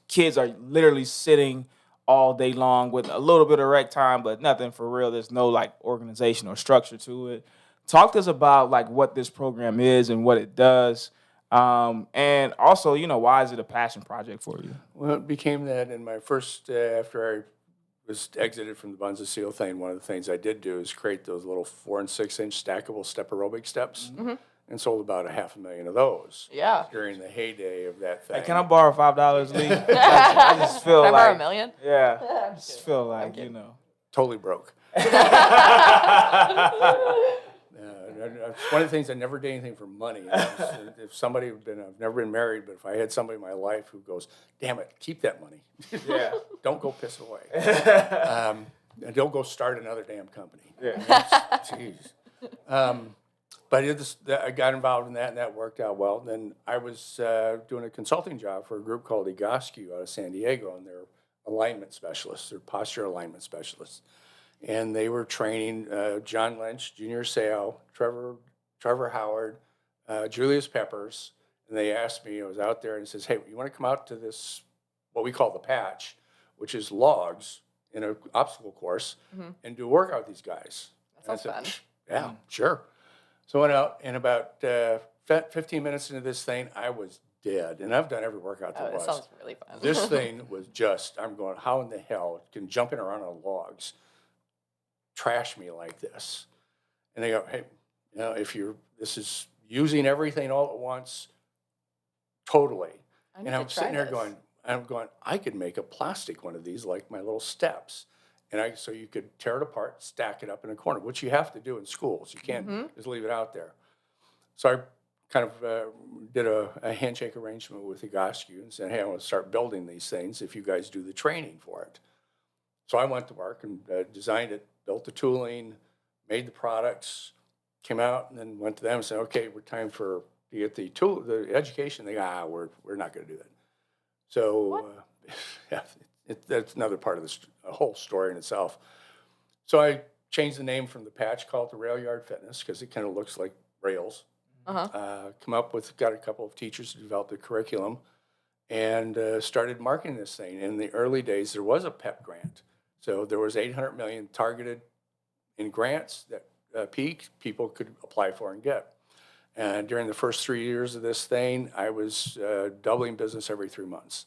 Kids are literally sitting all day long with a little bit of rec time, but nothing for real. There's no like organization or structure to it. Talk to us about like what this program is and what it does, and also why is it a passion project for you? Well, it became that in my first, after I was exited from the Buns of Seal thing, one of the things I did do is create those little 4 and 6 inch stackable step aerobic steps, and sold about 500,000 of those Yeah. during the heyday of that thing. Hey, can I borrow $5, Lee? I just feel Can I like borrow $1 million? Yeah, I'm I just kidding. feel like kidding. Totally broke. It's one of the things I never did anything for money. If somebody I've never been married, but if I had somebody in my life who goes, damn it, keep that money. Yeah. Don't go piss it away. And don't go start another damn company. Yeah. Jeez. But I got involved in that, and that worked out well. And then I was doing a consulting job for a group called Egoscue out of San Diego, and they're alignment specialists, they're posture alignment specialists. And they were training John Lynch, Junior Seau, Trevor Howard, Julius Peppers. And they asked me, I was out there, and he says, hey, you want to come out to this, what we call the patch, which is logs in an obstacle course, and do a workout with these guys. That sounds fun. Yeah, sure. So I went out, and about 15 minutes into this thing, I was dead. And I've done every workout there was. That sounds really fun. This thing was just, I'm going, how in the hell can jumping around on logs trash me like this? And they go, hey, this is using everything all at once, totally. And I'm sitting there going, I could make a plastic one of these, like my little steps. And so you could tear it apart, stack it up in a corner, which you have to do in schools. You can't just leave it out there. So I kind of did a handshake arrangement with Egoscue and said, hey, I want to start building these things if you guys do the training for it. So I went to work and designed it, built the tooling, made the products, came out, and then went to them and said, okay, we're time to get the education. They go, we're not going to do that. So yeah, that's another part of a whole story in itself. So I changed the name from the patch, called it the Railyard Fitness, because it kind of looks like rails. Got a couple of teachers to develop the curriculum, and started marketing this thing. In the early days, there was a PEP grant. So there was $800 million targeted in grants that people could apply for and get. And during the first 3 years of this thing, I was doubling business every 3 months.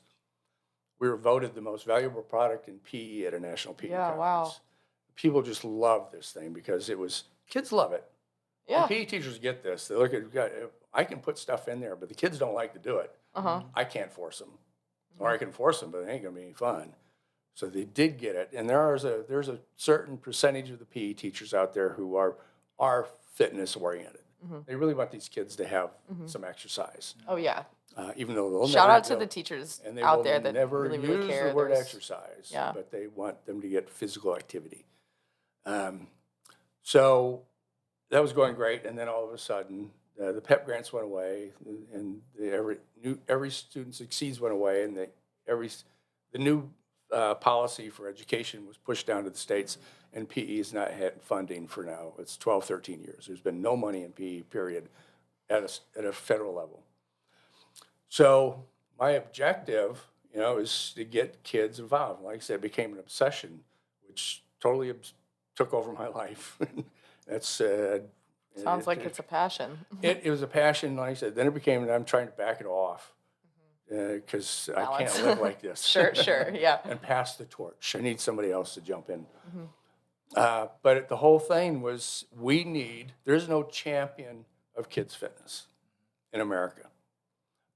We were voted the most valuable product in PE at a national PE conference. Wow. People just love this thing because kids love it. Yeah. And PE teachers get this. They look at, I can put stuff in there, but the kids don't like to do it. I can't force them. Or I can force them, but it ain't going to be any fun. So they did get it. And there's a certain percentage of the PE teachers out there who are fitness oriented. They really want these kids to have some exercise. Oh, yeah. Even though they'll Shout never out to the teachers and they out will there that never really use care. the word exercise, Yeah. but they want them to get physical activity. So that was going great, and then all of a sudden, the PEP grants went away, and every student succeeds went away, and the new policy for education was pushed down to the states, and PE has not had funding for now. It's 12, 13 years. There's been no money in PE, period, at a federal level. So my objective, is to get kids involved. Like I said, it became an obsession, which totally took over my life. That's Sounds like it's a passion. It was a passion, like I said. Then it became, I'm trying to back it off because I can't live like this. Sure, yeah. And pass the torch. I need somebody else to jump in. But the whole thing was, there's no champion of kids' fitness in America.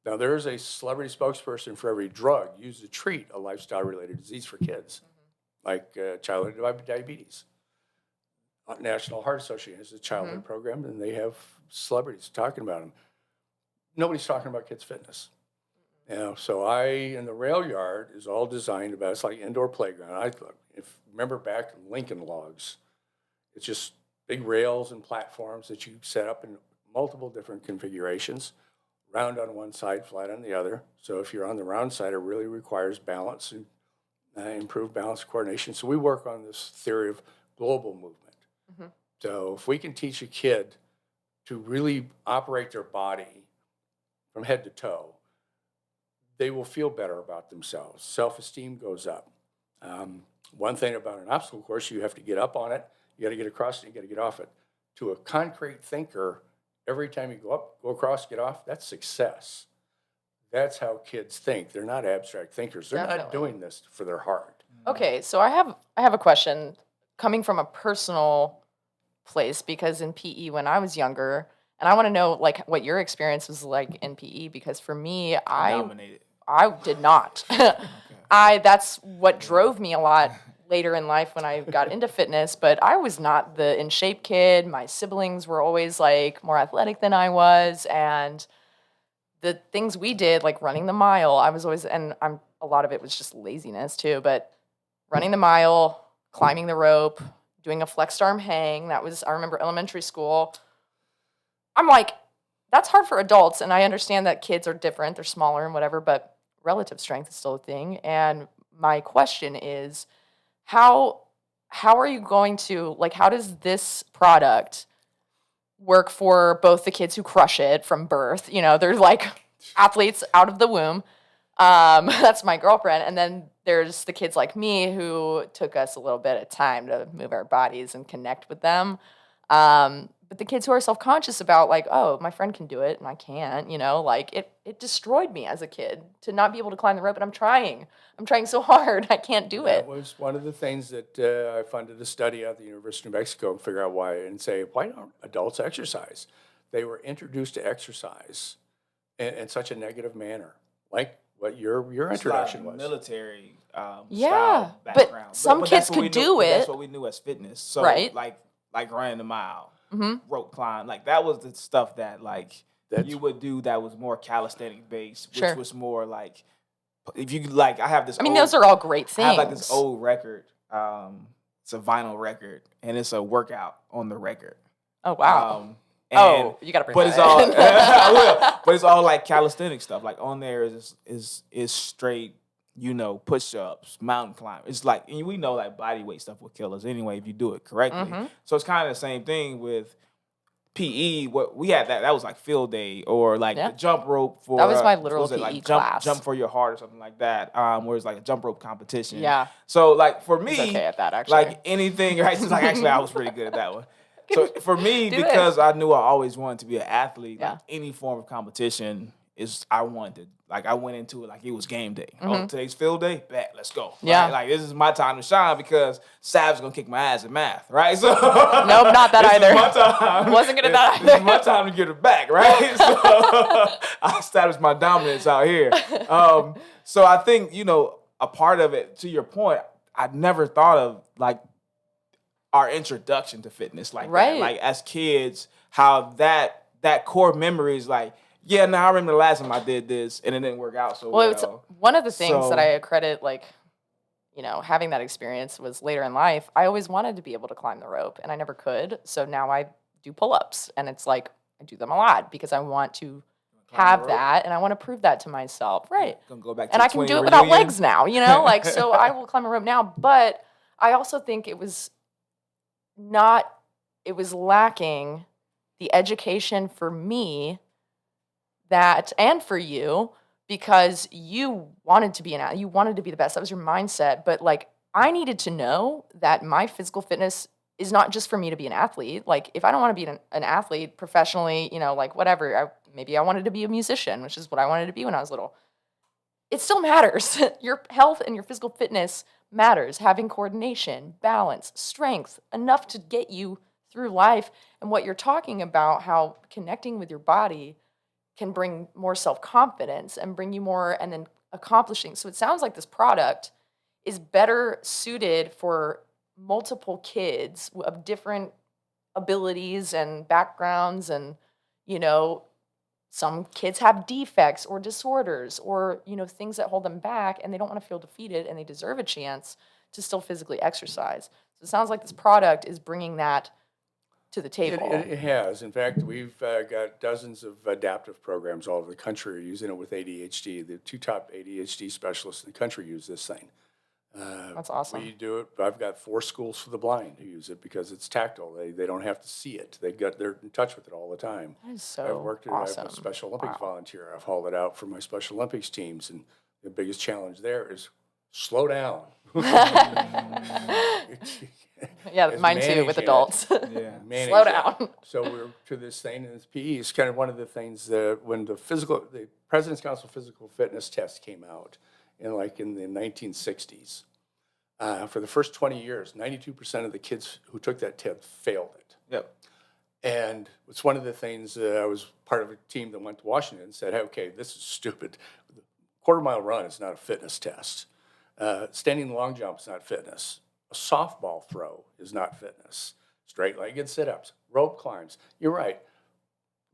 Now, there's a celebrity spokesperson for every drug used to treat a lifestyle-related disease for kids, like childhood diabetes. National Heart Association has a childhood program, and they have celebrities talking about them. Nobody's talking about kids' fitness. So and the rail yard is all designed about, it's like indoor playground. Remember back to Lincoln Logs, it's just big rails and platforms that you set up in multiple different configurations, round on one side, flat on the other. So if you're on the round side, it really requires balance and improved balance coordination. So we work on this theory of global movement. So if we can teach a kid to really operate their body from head to toe, they will feel better about themselves. Self-esteem goes up. One thing about an obstacle course, you have to get up on it, you got to get across it, you got to get off it. To a concrete thinker, every time you go up, go across, get off, that's success. That's how kids think. They're not abstract thinkers. They're not doing this for their heart. Okay, so I have a question coming from a personal place, because in PE when I was younger, and I want to know like what your experience was like in PE, because for me, I did not. That's what drove me a lot later in life when I got into fitness, but I was not the in shape kid. My siblings were always like more athletic than I was, and the things we did, like running the mile, I was always, and a lot of it was just laziness too, but running the mile, climbing the rope, doing a flexed arm hang. I remember elementary school. I'm like, that's hard for adults, and I understand that kids are different, they're smaller and whatever, but relative strength is still a thing. And my question is, how are you going to, like, how does this product work for both the kids who crush it from birth? You know, they're like athletes out of the womb. That's my girlfriend. And then there's the kids like me who took us a little bit of time to move our bodies and connect with them. But the kids who are self-conscious about like, oh, my friend can do it and I can't, you know, like it destroyed me as a kid to not be able to climb the rope. And I'm trying so hard. I can't do it. That was one of the things that I funded a study at the University of Mexico and figure out why, and say, why don't adults exercise? They were introduced to exercise in such a negative manner, like what your introduction was. Military Yeah, style but background. some that's kids what we could knew- do but That's it. what we knew as fitness. So Right. like running the mile, Mm-hmm. rope climb, like that was the stuff that like That's- you would do that was more calisthenic based, which Sure. was more like if you like I have this I mean, old, those are all great things. I have like this old record. It's a vinyl record and it's a workout on the record. Oh, wow. And, You got to bring but that it's all in. I will. But it's all like calisthenic stuff. Like on there is straight, you know, push ups, mountain climb. It's like, and we know like body weight stuff will kill us anyway if you do it correctly. Mhm. So it's kind of the same thing with PE. What we had that was like field day or like Yeah. the jump rope for That was my what literal was it, PE like class. jump for your heart or something like that. Where it's like a jump rope competition. Yeah. So like for me, He's okay at that, actually. like anything, right? So like actually I was pretty good at that one. So for me, Do because it. I knew I always wanted to be an athlete, Yeah. like any form of competition is I wanted. Like I went into it like it was game day. Oh, today's field day, bet, let's go. Yeah. Right? Like this is my time to shine because Sav's gonna kick my ass at math, right? So Nope, not that this either. Is my time. Wasn't good at that This is either. my time to get it back, right? So I established my dominance out here. So I think, you know, a part of it, to your point, I never thought of like our introduction to fitness like Right. that. Like as kids, how that core memory is like, yeah, now I remember the last time I did this and it didn't work out so well. Well, it's one of the things So- that I accredit, like, you know, having that experience was later in life. I always wanted to be able to climb the rope, and I never could. So now I do pull-ups, and it's like I do them a lot because I want to Climb have the rope? that, and I want to prove that to myself. Right. Gonna go back to And the I can 20 do it without reunion. legs now, you know? Like, so I will climb a rope now. But I also think it was lacking the education for me that, and for you, because you wanted to be you wanted to be the best. That was your mindset. But like, I needed to know that my physical fitness is not just for me to be an athlete. Like, if I don't want to be an athlete professionally, you know, like whatever, maybe I wanted to be a musician, which is what I wanted to be when I was little. It still matters. Your health and your physical fitness matters. Having coordination, balance, strength, enough to get you through life. And what you're talking about, how connecting with your body can bring more self-confidence and bring you more, and then accomplishing. So it sounds like this product is better suited for multiple kids of different abilities and backgrounds, and, you know, some kids have defects or disorders or, you know, things that hold them back, and they don't want to feel defeated, and they deserve a chance to still physically exercise. So it sounds like this product is bringing that to the table. It has. In fact, we've got dozens of adaptive programs all over the country using it with ADHD. The two top ADHD specialists in the country use this thing. That's awesome. We do it. I've got 4 schools for the blind who use it because it's tactile. They don't have to see it. They're in touch with it all the time. That is so I've worked awesome. I'm a Special Olympics Wow. volunteer. I've hauled it out for my Special Olympics teams, and the biggest challenge there is slow down. Yeah, is mine too, with managing it. adults. Yeah. Manage Slow it. down. So we're to this thing, and this PE is kind of one of the things that when the President's Council Physical Fitness test came out in the 1960s, for the first 20 years, 92% of the kids who took that test failed it. Yep. And it's one of the things I was part of a team that went to Washington and said, hey, okay, this is stupid. The quarter-mile run is not a fitness test. Standing long jump is not fitness. A softball throw is not fitness. Straight-legged sit-ups, rope climbs. You're right.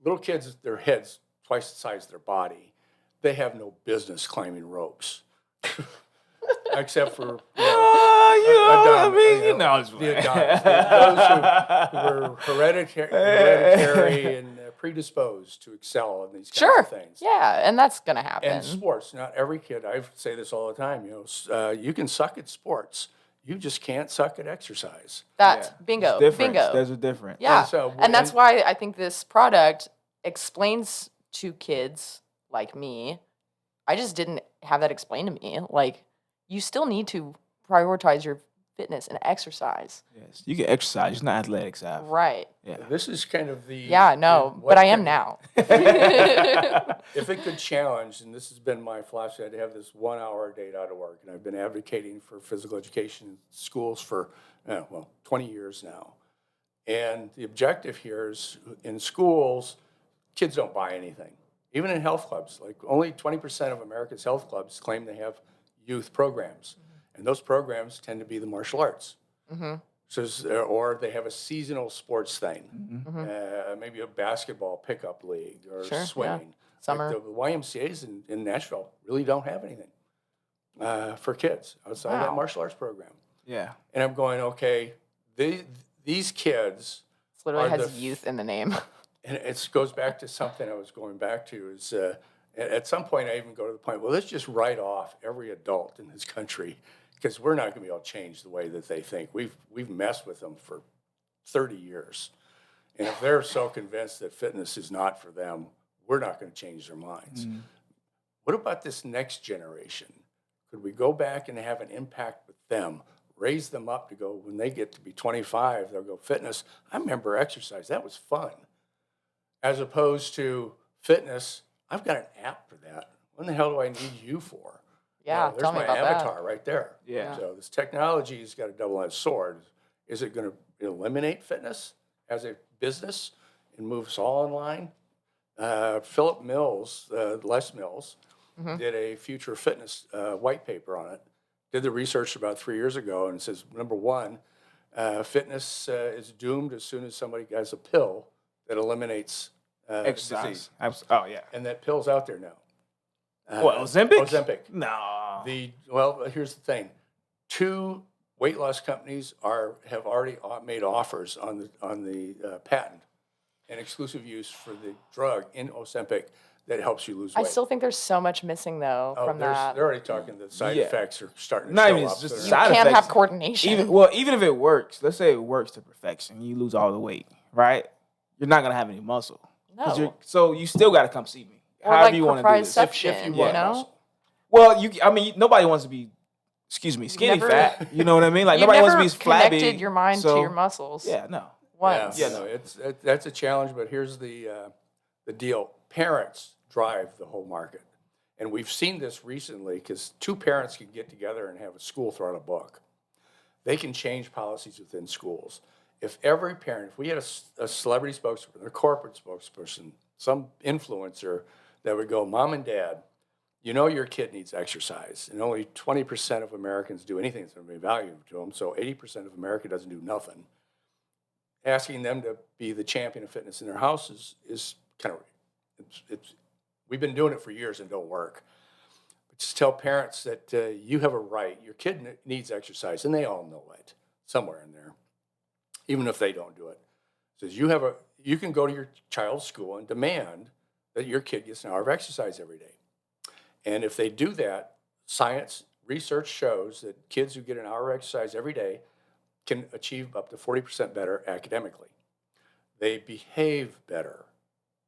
Little kids, their heads twice the size of their body. They have no business climbing ropes, except for the Adonis, those who were hereditary and predisposed to excel in these kinds Sure. of things. Yeah, and that's gonna happen. And sports, not every kid. I say this all the time. You can suck at sports. You just can't suck at exercise. That's Yeah. bingo. There's difference. Bingo. There's a difference. Yeah. And That's why I think this product explains to kids like me. I just didn't have that explained to me. Like, you still need to prioritize your fitness and exercise. Yes, you can exercise. It's not athletic side. Right. Yeah. This is kind of the But I am now. If it could challenge, and this has been my philosophy, I'd have this 1 hour a day out of work, and I've been advocating for physical education in schools for 20 years now. And the objective here is in schools, kids don't buy anything. Even in health clubs, like only 20% of America's health clubs claim they have youth programs. And those programs tend to be the martial arts. Or they have a seasonal sports thing, maybe a basketball pickup league or swimming. Summer. Like the YMCA's in Nashville really don't have anything for kids outside of that martial arts program. Yeah. And I'm going, okay, these kids It literally are has youth in the name. and it goes back to something I was going back to is at some point I even go to the point, well, let's just write off every adult in this country because we're not going to be able to change the way that they think. We've messed with them for 30 years. And if they're so convinced that fitness is not for them, we're not going to change their minds. What about this next generation? Could we go back and have an impact with them, raise them up to go, when they get to be 25, they'll go, fitness, I remember exercise, that was fun. As opposed to fitness, I've got an app for that. What the hell do I need you for? Yeah, there's tell me my about that. avatar right there. Yeah. So this technology has got a double-edged sword. Is it going to eliminate fitness as a business and move us all in line? Philip Mills, Les Mills, did a future fitness white paper on it. Did the research about 3 years ago and says, number one, fitness is doomed as soon as somebody has a pill that eliminates Exercise. disease. Oh, yeah. And that pill's out there now. What, Ozempic? Ozempic. No. Here's the thing. 2 weight loss companies have already made offers on the patent and exclusive use for the drug in Ozempic that helps you lose I weight. still think there's so much missing, though, from that. They're already talking that side effects are starting to Not show even up. just You side can't effects. have coordination. Even if it works, let's say it works to perfection, you lose all the weight, right? You're not gonna have any muscle. No. So you still got to come see me. Or However like you want to do this. proprioception, want know? muscle. Well, nobody wants to be, skinny Never- fat. You know what I mean? Like You've nobody wants to never be flabby. connected your mind to your muscles. Yeah, no. Once. Yeah, no, that's a challenge. But here's the deal: parents drive the whole market, and we've seen this recently because 2 parents can get together and have a school throw out a book. They can change policies within schools. If every parent, if we had a celebrity spokesperson, a corporate spokesperson, some influencer that would go, Mom and Dad, you know your kid needs exercise, and only 20% of Americans do anything that's going to be valuable to them, so 80% of America doesn't do nothing. Asking them to be the champion of fitness in their house is kind of, we've been doing it for years and don't work. But just tell parents that you have a right, your kid needs exercise, and they all know it somewhere in there, even if they don't do it. It says you can go to your child's school and demand that your kid gets an hour of exercise every day. And if they do that, science research shows that kids who get an hour of exercise every day can achieve up to 40% better academically. They behave better.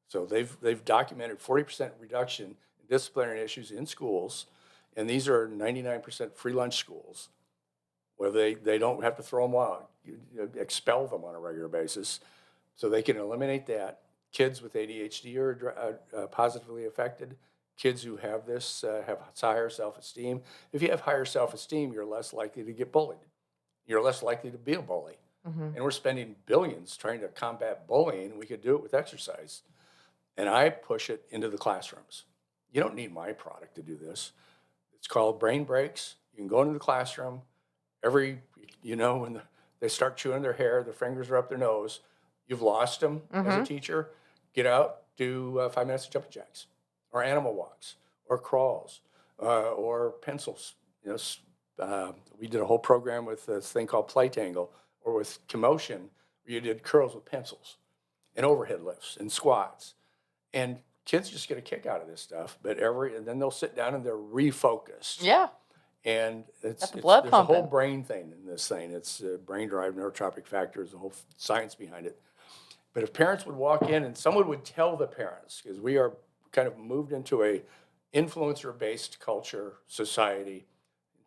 So they've documented 40% reduction in disciplinary issues in schools, and these are 99% free lunch schools where they don't have to throw them out, you expel them on a regular basis. So they can eliminate that. Kids with ADHD are positively affected. Kids who have this have higher self-esteem. If you have higher self-esteem, you're less likely to get bullied. You're less likely to be a bully. And we're spending billions trying to combat bullying. We could do it with exercise. And I push it into the classrooms. You don't need my product to do this. It's called Brain Breaks. You can go into the classroom, when they start chewing their hair, their fingers are up their nose, you've lost them as a teacher. Get out, do 5 minutes of jumping jacks, or animal walks, or crawls, or pencils. We did a whole program with this thing called Play Tangle, or with Commotion, where you did curls with pencils, and overhead lifts, and squats. And kids just get a kick out of this stuff, and then they'll sit down and they're refocused. Yeah. And Got the blood there's pumping. a whole brain thing in this thing. It's brain-derived neurotropic factors, the whole science behind it. But if parents would walk in and someone would tell the parents, because we are kind of moved into a influencer-based culture, society,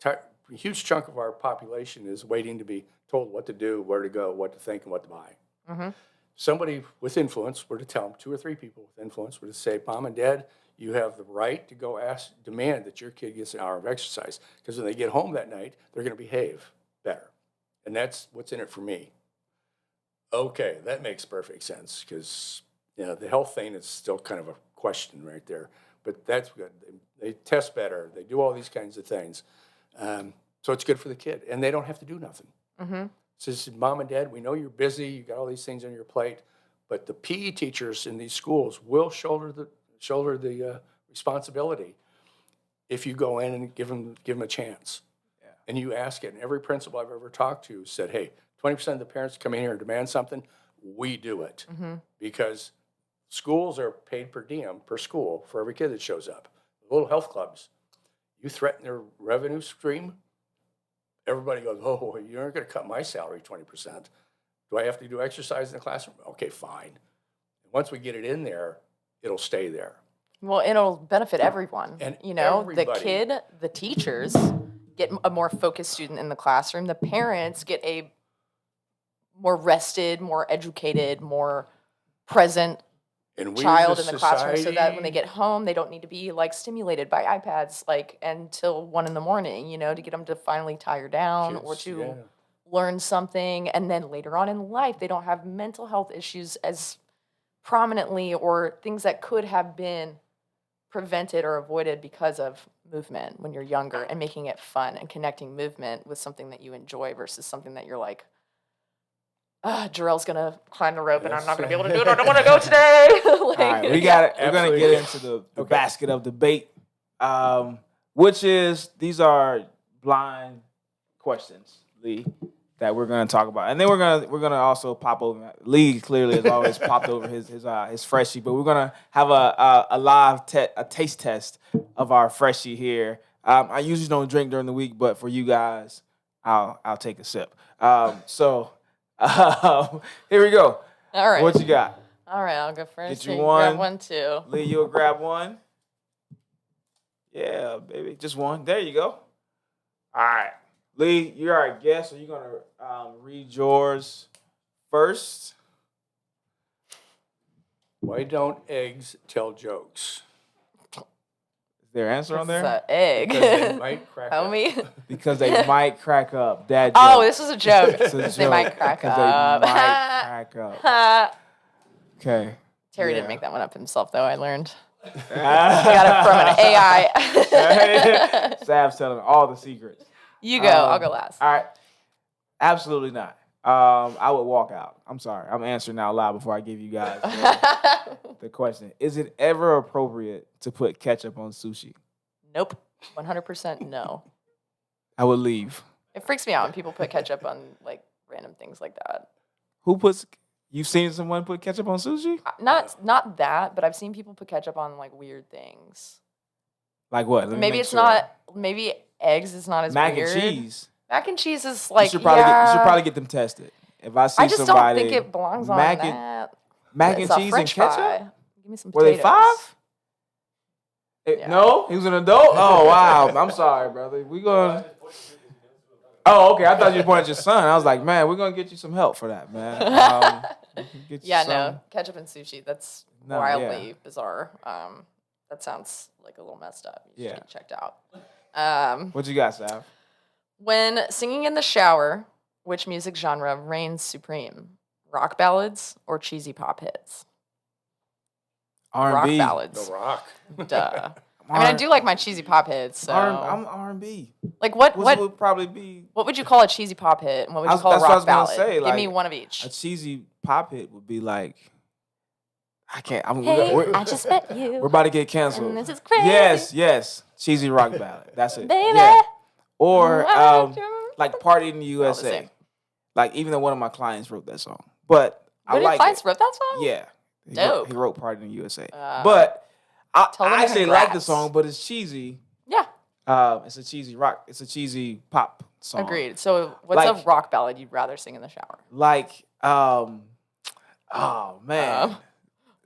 a huge chunk of our population is waiting to be told what to do, where to go, what to think, and what to buy. Somebody with influence were to tell them, 2 or 3 people with influence were to say, Mom and Dad, you have the right to go demand that your kid gets an hour of exercise, because when they get home that night, they're going to behave better. And that's what's in it for me. Okay, that makes perfect sense, because the health thing is still kind of a question right there. But that's good. They test better. They do all these kinds of things. So it's good for the kid. And they don't have to do nothing. So it's, Mom and Dad, we know you're busy. You got all these things on your plate. But the PE teachers in these schools will shoulder the responsibility if you go in and give them a chance. Yeah. And you ask it. And every principal I've ever talked to said, hey, 20% of the parents come in here and demand something, we do it. Because schools are paid per diem, per school, for every kid that shows up. Little health clubs, you threaten their revenue stream, everybody goes, oh, you aren't going to cut my salary 20%. Do I have to do exercise in the classroom? Okay, fine. Once we get it in there, it'll stay there. Well, it'll benefit everyone. And the kid, the teachers get a more focused student in the classroom. The parents get a more rested, more educated, more present child in the classroom, so that when they get home, they don't need to be stimulated by iPads until 1 a.m, to get them to finally tire down or to learn something. And then later on in life, they don't have mental health issues as prominently, or things that could have been prevented or avoided because of movement when you're younger, and making it fun and connecting movement with something that you enjoy versus something that you're like, Jarrell's gonna climb the rope and I'm not gonna be able to do it. I don't want to go today. All right, we got it. We're gonna get into the basket of debate, which is, these are blind questions, Lee, that we're gonna talk about, and then we're gonna also pop over. Lee clearly has always popped over his freshie, but we're gonna have a live taste test of our freshie here. I usually don't drink during the week, but for you guys, I'll take a sip. Here we go. All right. What you got? All right, I'll go first. Get you one. Grab one too. Lee, you'll grab one. Yeah, baby, just one. There you go. All right, Lee, you're our guest, so you're gonna read yours first. Why don't eggs tell jokes? Is there an answer on there? It's an egg. Because they might crack up. Homie. Because they might crack up. Dad joke. Oh, this was a joke. It's a They joke, might crack 'cause up. They might crack up. Okay. Terry Yeah. didn't make that one up himself, though, I learned. I got it from an AI. Sav's telling all the secrets. You go. I'll go last. All right. Absolutely not. I would walk out. I'm sorry. I'm answering out loud before I give you guys the question. Is it ever appropriate to put ketchup on sushi? Nope. 100% no. I would leave. It freaks me out when people put ketchup on random things like that. You've seen someone put ketchup on sushi? Not that, but I've seen people put ketchup on weird things. Like what? Let me Maybe make it's sure. not. Maybe eggs is not as Mac weird. and cheese. Mac and cheese is You should probably get them tested. If I see I just somebody, don't think it belongs on mac that. mac and It's a cheese and French ketchup. fry. Give me some Were they potatoes. 5? Yeah. No, he was an adult. Oh wow, I'm sorry, brother. We going. Oh, okay. I thought you were pointing at your son. I was like, man, we're gonna get you some help for that, man. We can get you Yeah, some- no, ketchup and sushi. That's No, wildly yeah. bizarre. That sounds like a little messed up. You should Yeah. get checked out. What you got, Sav? When singing in the shower, which music genre reigns supreme? Rock ballads or cheesy pop hits? R&B. Rock ballads. The Rock. Duh. I mean, I do like my cheesy pop hits. So. I'm R&B. Like what would probably be? What would you call a cheesy pop hit, and what would you call a That's what I rock was gonna ballad? say, Give me like, one of each. A cheesy pop hit would be like, I can't. Hey, we're, I just met you. we're about to get canceled. And this is crazy. Yes. Cheesy rock ballad. That's it. Baby. Yeah. Or What like Party in the the USA. same. Like even though one of my clients wrote that song, but I Your like clients it. wrote that song? Yeah. Dope. He wrote Party in the USA. tell But I them actually like the congrats. song, but it's cheesy. Yeah. It's a cheesy rock. It's a cheesy pop song. Agreed. So what's a Like- rock ballad you'd rather sing in the shower? Like, oh man.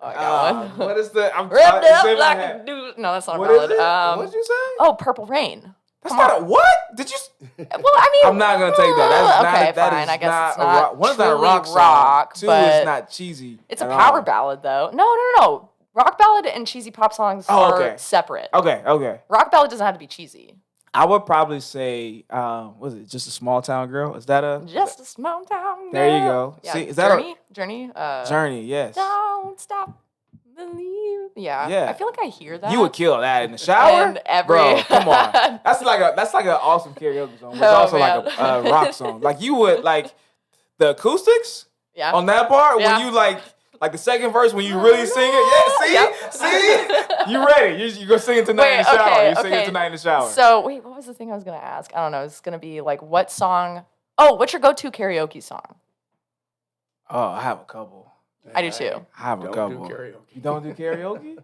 I got one. What is the? I'm Ripped it's in up my like head. a dude. No, that's not What a is ballad. it? What did you say? Oh, Purple Rain. That's come not on. a what? Did you? Well, I mean, I'm not gonna take that. That's not. okay, That fine. is I guess not it's a not rock. One's not a truly rock song. rock, Two but is not cheesy. it's a at power all. ballad, though. No. Rock ballad and cheesy pop songs are okay. separate. Okay. Rock ballad doesn't have to be cheesy. I would probably say, was it Just a Small Town Girl? Is that a? Just a small town. There you girl. go. Yeah. See, is that Journey? Journey? Yes. Don't stop believe. Yeah. Yeah. I feel like I hear that. You would kill that in the shower, And every- bro. Come on, that's like an awesome karaoke song. It's Oh, also man. like a rock song. Like you would like the acoustics Yeah. on that part Yeah. when you like the second verse when you really sing it. Yeah, Yep. see, you ready? You go sing it tonight in the shower. okay, You sing it okay. tonight in the shower. So wait, what was the thing I was gonna ask? I don't know. It's gonna be like what song? Oh, what's your go-to karaoke song? Oh, I have a couple. I do too. I have a Don't couple. do karaoke. You don't do karaoke?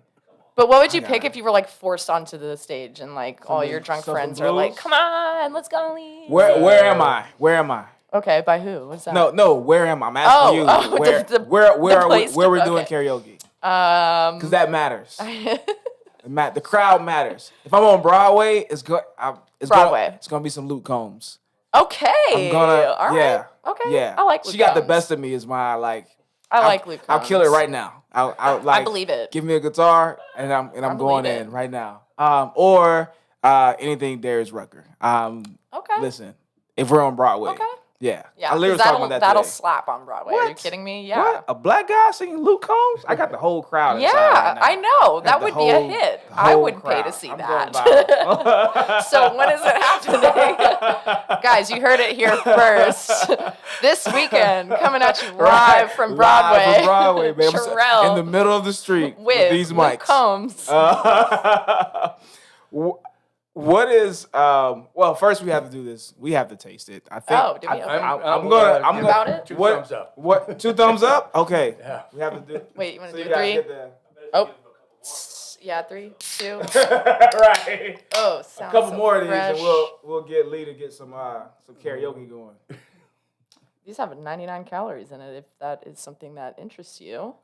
But what would you got pick it. if you were like forced onto the stage and like all your drunk Something friends are like, blues? "Come on, let's go leave." Where am I? Where am I? Okay, by who? What's that? No. Where am I? I'm asking you. oh, Where the where are we? place Where to- we're doing okay. karaoke? Um, Because that matters. The crowd matters. If I'm on Broadway, it's Broadway. It's gonna be some Luke Combs. okay. I'm gonna. All right. Yeah. Okay. Yeah. I like Luke She got the Combs. best of me. Is my like. I like Luke I'll kill it Combs. right now. I'll like. I believe it. Give me a guitar and I'm I going believe it. in right now. Or anything Darius Rucker. Okay. Listen, if we're on Broadway. Okay. Yeah. Yeah, I literally 'cause was talking about that that'll today. slap on Broadway. Are you What? kidding me? Yeah. What? A black guy singing Luke Combs? I got the whole crowd. Yeah, inside right now. I know. That The would be a whole- hit. the I whole would pay to crowd. see I'm that. going viral. So when is it happening? Guys, you heard it here first. This weekend, coming at you live from Broadway. Live from Broadway, baby. Sherelle In the middle of the street with these Luke mics. Combs. What is well, first we have to do this. We have to taste it. I think Oh, do we? Okay. I'm gonna About it? Two what, thumbs up. What 2 thumbs up? Okay. Yeah. We have to do Wait, you want so to do gotta 3? get the- Oh. Yeah, 3, 2. right. Oh, A sounds couple so more of these fresh. and we'll get Lee to get some karaoke going. These have 99 calories in it if that is something that interests you.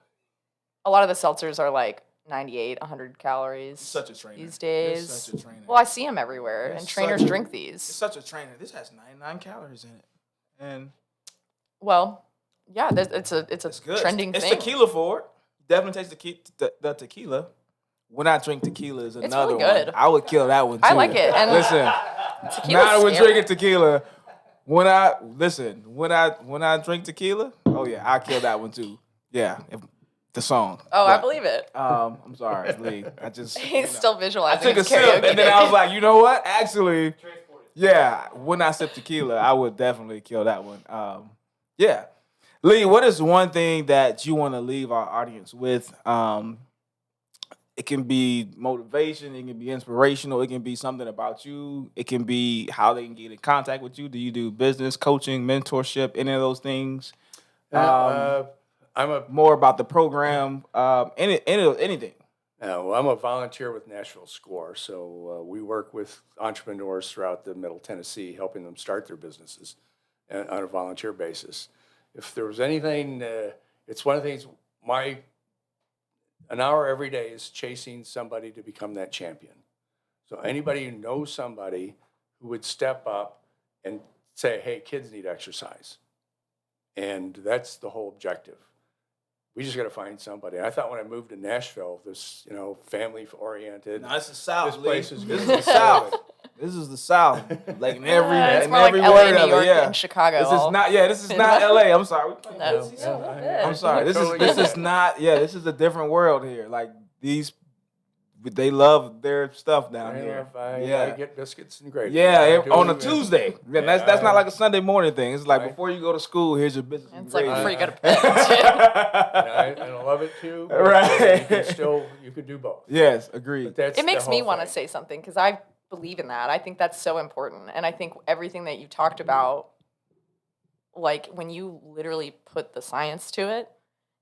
A lot of the seltzers are like 98, 100 calories Such a trainer. these You're days. such a trainer. Well, I see them everywhere, You're and trainers such a- drink It's these. such a trainer. This has 99 calories in it. And Well, yeah, it's a it's good. trending it's thing. tequila for it. Definitely taste the tequila. When I drink tequila is another really good. one. I would kill that one too. I like it, and listen, Tequila's now we're scary. drinking tequila. When I drink tequila, oh yeah, I kill that one too. Yeah, the song. Oh, I But, believe it. I'm sorry, Lee. I just He's still I visualizing. took a his sip karaoke and then I was day. like, you know what? Actually, yeah. When I sip tequila, I would definitely kill that one. Yeah, Lee. What is one thing that you want to leave our audience with? It can be motivation. It can be inspirational. It can be something about you. It can be how they can get in contact with you. Do you do business, coaching, mentorship, any of those things? I'm a More about the program, anything. well, I'm a volunteer with Nashville Score, so we work with entrepreneurs throughout the Middle Tennessee, helping them start their businesses on a volunteer basis. If there was anything, it's one of the things. An hour every day is chasing somebody to become that champion. So anybody who knows somebody who would step up and say, "Hey, kids need exercise," and that's the whole objective. We just got to find somebody. I thought when I moved to Nashville, this, family oriented. No, this is South. This place Lee. is This is good. the South. This is the South. Like in every, It's in more like every LA, word New of York, it. Yeah. and Chicago. This is not. Yeah. This is not LA. I'm sorry. No. I'm sorry. This is not. Yeah. This is a different world here. Like we they love their stuff down Fair here. enough. I Yeah. get biscuits and gravy. Yeah, I do, on a and- Tuesday. Yeah, Yeah, that's not like a Sunday morning thing. It's like I- before you go to school, here's your business. It's like before you go to bed. and I love it too. But, Right. you could do both. Yes, agreed. But that's It makes the me whole want to thing. say something because I believe in that. I think that's so important. And I think everything that you talked about, like when you literally put the science to it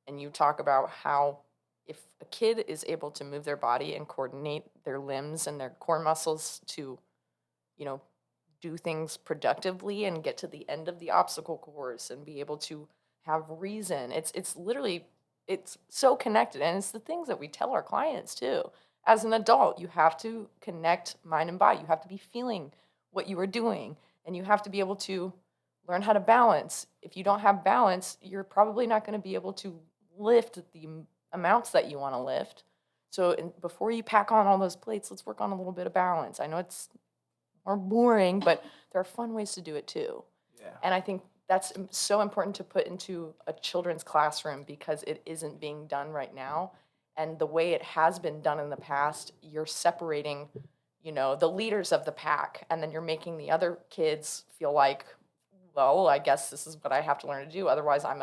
and you talk about how if a kid is able to move their body and coordinate their limbs and their core muscles to, you know, do things productively and get to the end of the obstacle course and be able to have reason. It's literally, it's so connected. And it's the things that we tell our clients too. As an adult, you have to connect mind and body. You have to be feeling what you are doing, and you have to be able to learn how to balance. If you don't have balance, you're probably not going to be able to lift the amounts that you want to lift. So before you pack on all those plates, let's work on a little bit of balance. I know it's more boring, but there are fun ways to do it too. Yeah. And I think that's so important to put into a children's classroom because it isn't being done right now. And the way it has been done in the past, you're separating, you know, the leaders of the pack, and then you're making the other kids feel like, well, I guess this is what I have to learn to do. Otherwise, I'm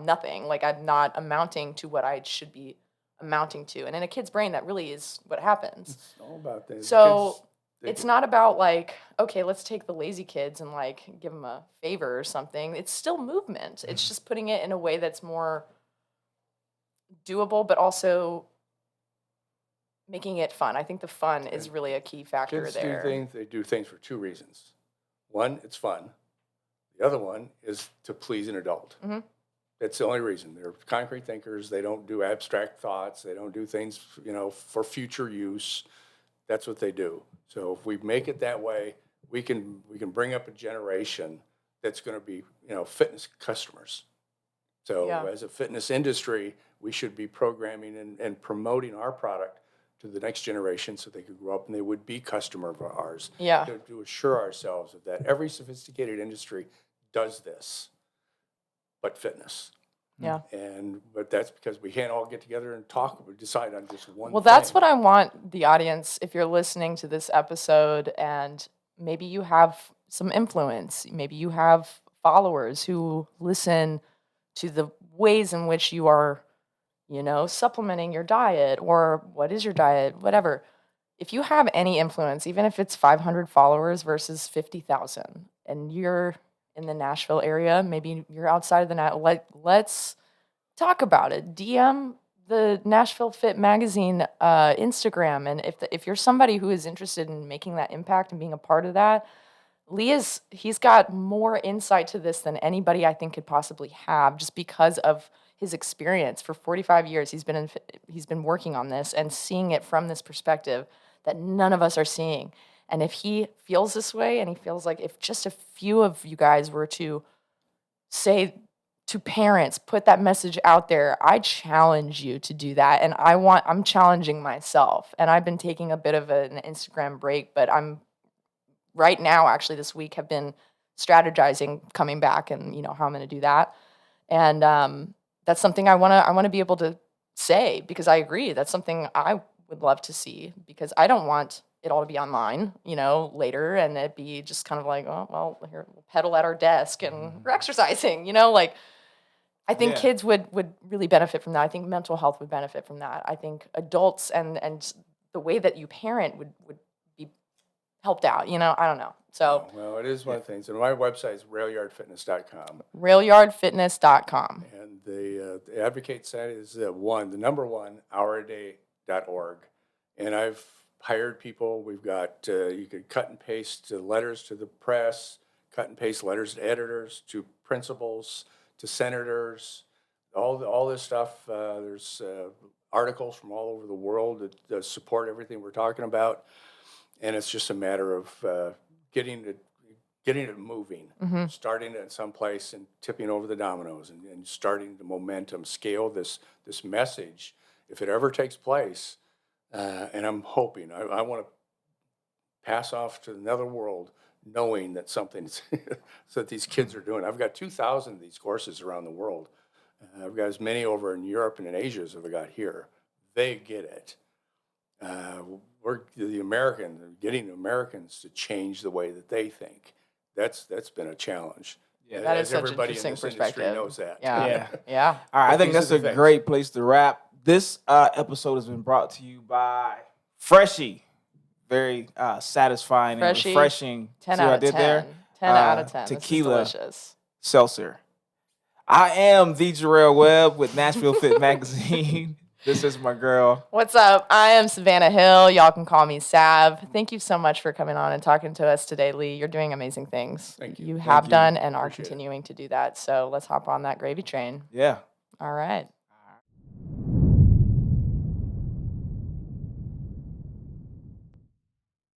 nothing. Like I'm not amounting to what I should be amounting to. And in a kid's brain, that really is what happens. It's all about that. So They it's get- not about like, okay, let's take the lazy kids and like give them a favor or something. It's still movement. It's just putting it in a way that's more doable, but also making it fun. I think the fun is really a key factor Kids there. they do things for two reasons. One, it's fun. The other one is to please an adult. Mhm. That's the only reason. They're concrete thinkers. They don't do abstract thoughts. They don't do things, you know, for future use. That's what they do. So if we make it that way, we can bring up a generation that's going to be, you know, fitness customers. So Yeah. as a fitness industry, we should be programming and promoting our product to the next generation so they could grow up and they would be customer of ours. Yeah. To assure ourselves of that. Every sophisticated industry does this, but fitness. Yeah. But that's because we can't all get together and talk. We decide on just one. Well, that's thing. what I want the audience, if you're listening to this episode and maybe you have some influence, maybe you have followers who listen to the ways in which you are, you know, supplementing your diet or what is your diet, whatever. If you have any influence, even if it's 500 followers versus 50,000, and you're in the Nashville area, maybe you're outside of the let's talk about it. DM the Nashville Fit Magazine Instagram, and if you're somebody who is interested in making that impact and being a part of that, he's got more insight to this than anybody I think could possibly have, just because of his experience. For 45 years, he's been working on this and seeing it from this perspective that none of us are seeing. And if he feels this way, and he feels like if just a few of you guys were to say to parents, put that message out there, I challenge you to do that. And I'm challenging myself. And I've been taking a bit of an Instagram break, but I'm right now, actually this week, have been strategizing coming back and, you know, how I'm going to do that. And that's something I want to be able to say, because I agree. That's something I would love to see, because I don't want it all to be online, you know, later, and it be just kind of like, oh, well, here, we'll pedal at our desk and we're exercising, you know, like, I think Yeah. kids would really benefit from that. I think mental health would benefit from that. I think adults and the way that you parent would be helped out, you know, I don't know. So Well, it is one of the things. And my website is railyardfitness.com. railyardfitness.com. And the advocate site is the number one, ouraday.org. And I've hired people. We've got, you could cut and paste letters to the press, cut and paste letters to editors, to principals, to senators, all this stuff. There's articles from all over the world that support everything we're talking about. And it's just a matter of getting it moving, starting it in some place and tipping over the dominoes and starting the momentum, scale this message. If it ever takes place, and I'm hoping, I want to pass off to another world knowing that something's that these kids are doing. I've got 2,000 of these courses around the world. I've got as many over in Europe and in Asia as I've got here. They get it. we're getting Americans to change the way that they think. That's been a challenge. Yeah, That is As such everybody in interesting this industry perspective. knows that. Yeah. Yeah. Yeah. All right, I But think these that's are a the things. great place to wrap. This episode has been brought to you by Freshie. Very satisfying and Freshie, refreshing. 10 See what out I of did 10. there? 10 out of 10. Tequila This is delicious. seltzer. I am the Jarrell Webb with Nashville Fit Magazine. This is my girl. What's up? I am Savannah Hill. Y'all can call me Sav. Thank you so much for coming on and talking to us today, Lee. You're doing amazing things. Thank you. You Thank have you. done and are Appreciate it. continuing to do that. So let's hop on that gravy train. Yeah. All right.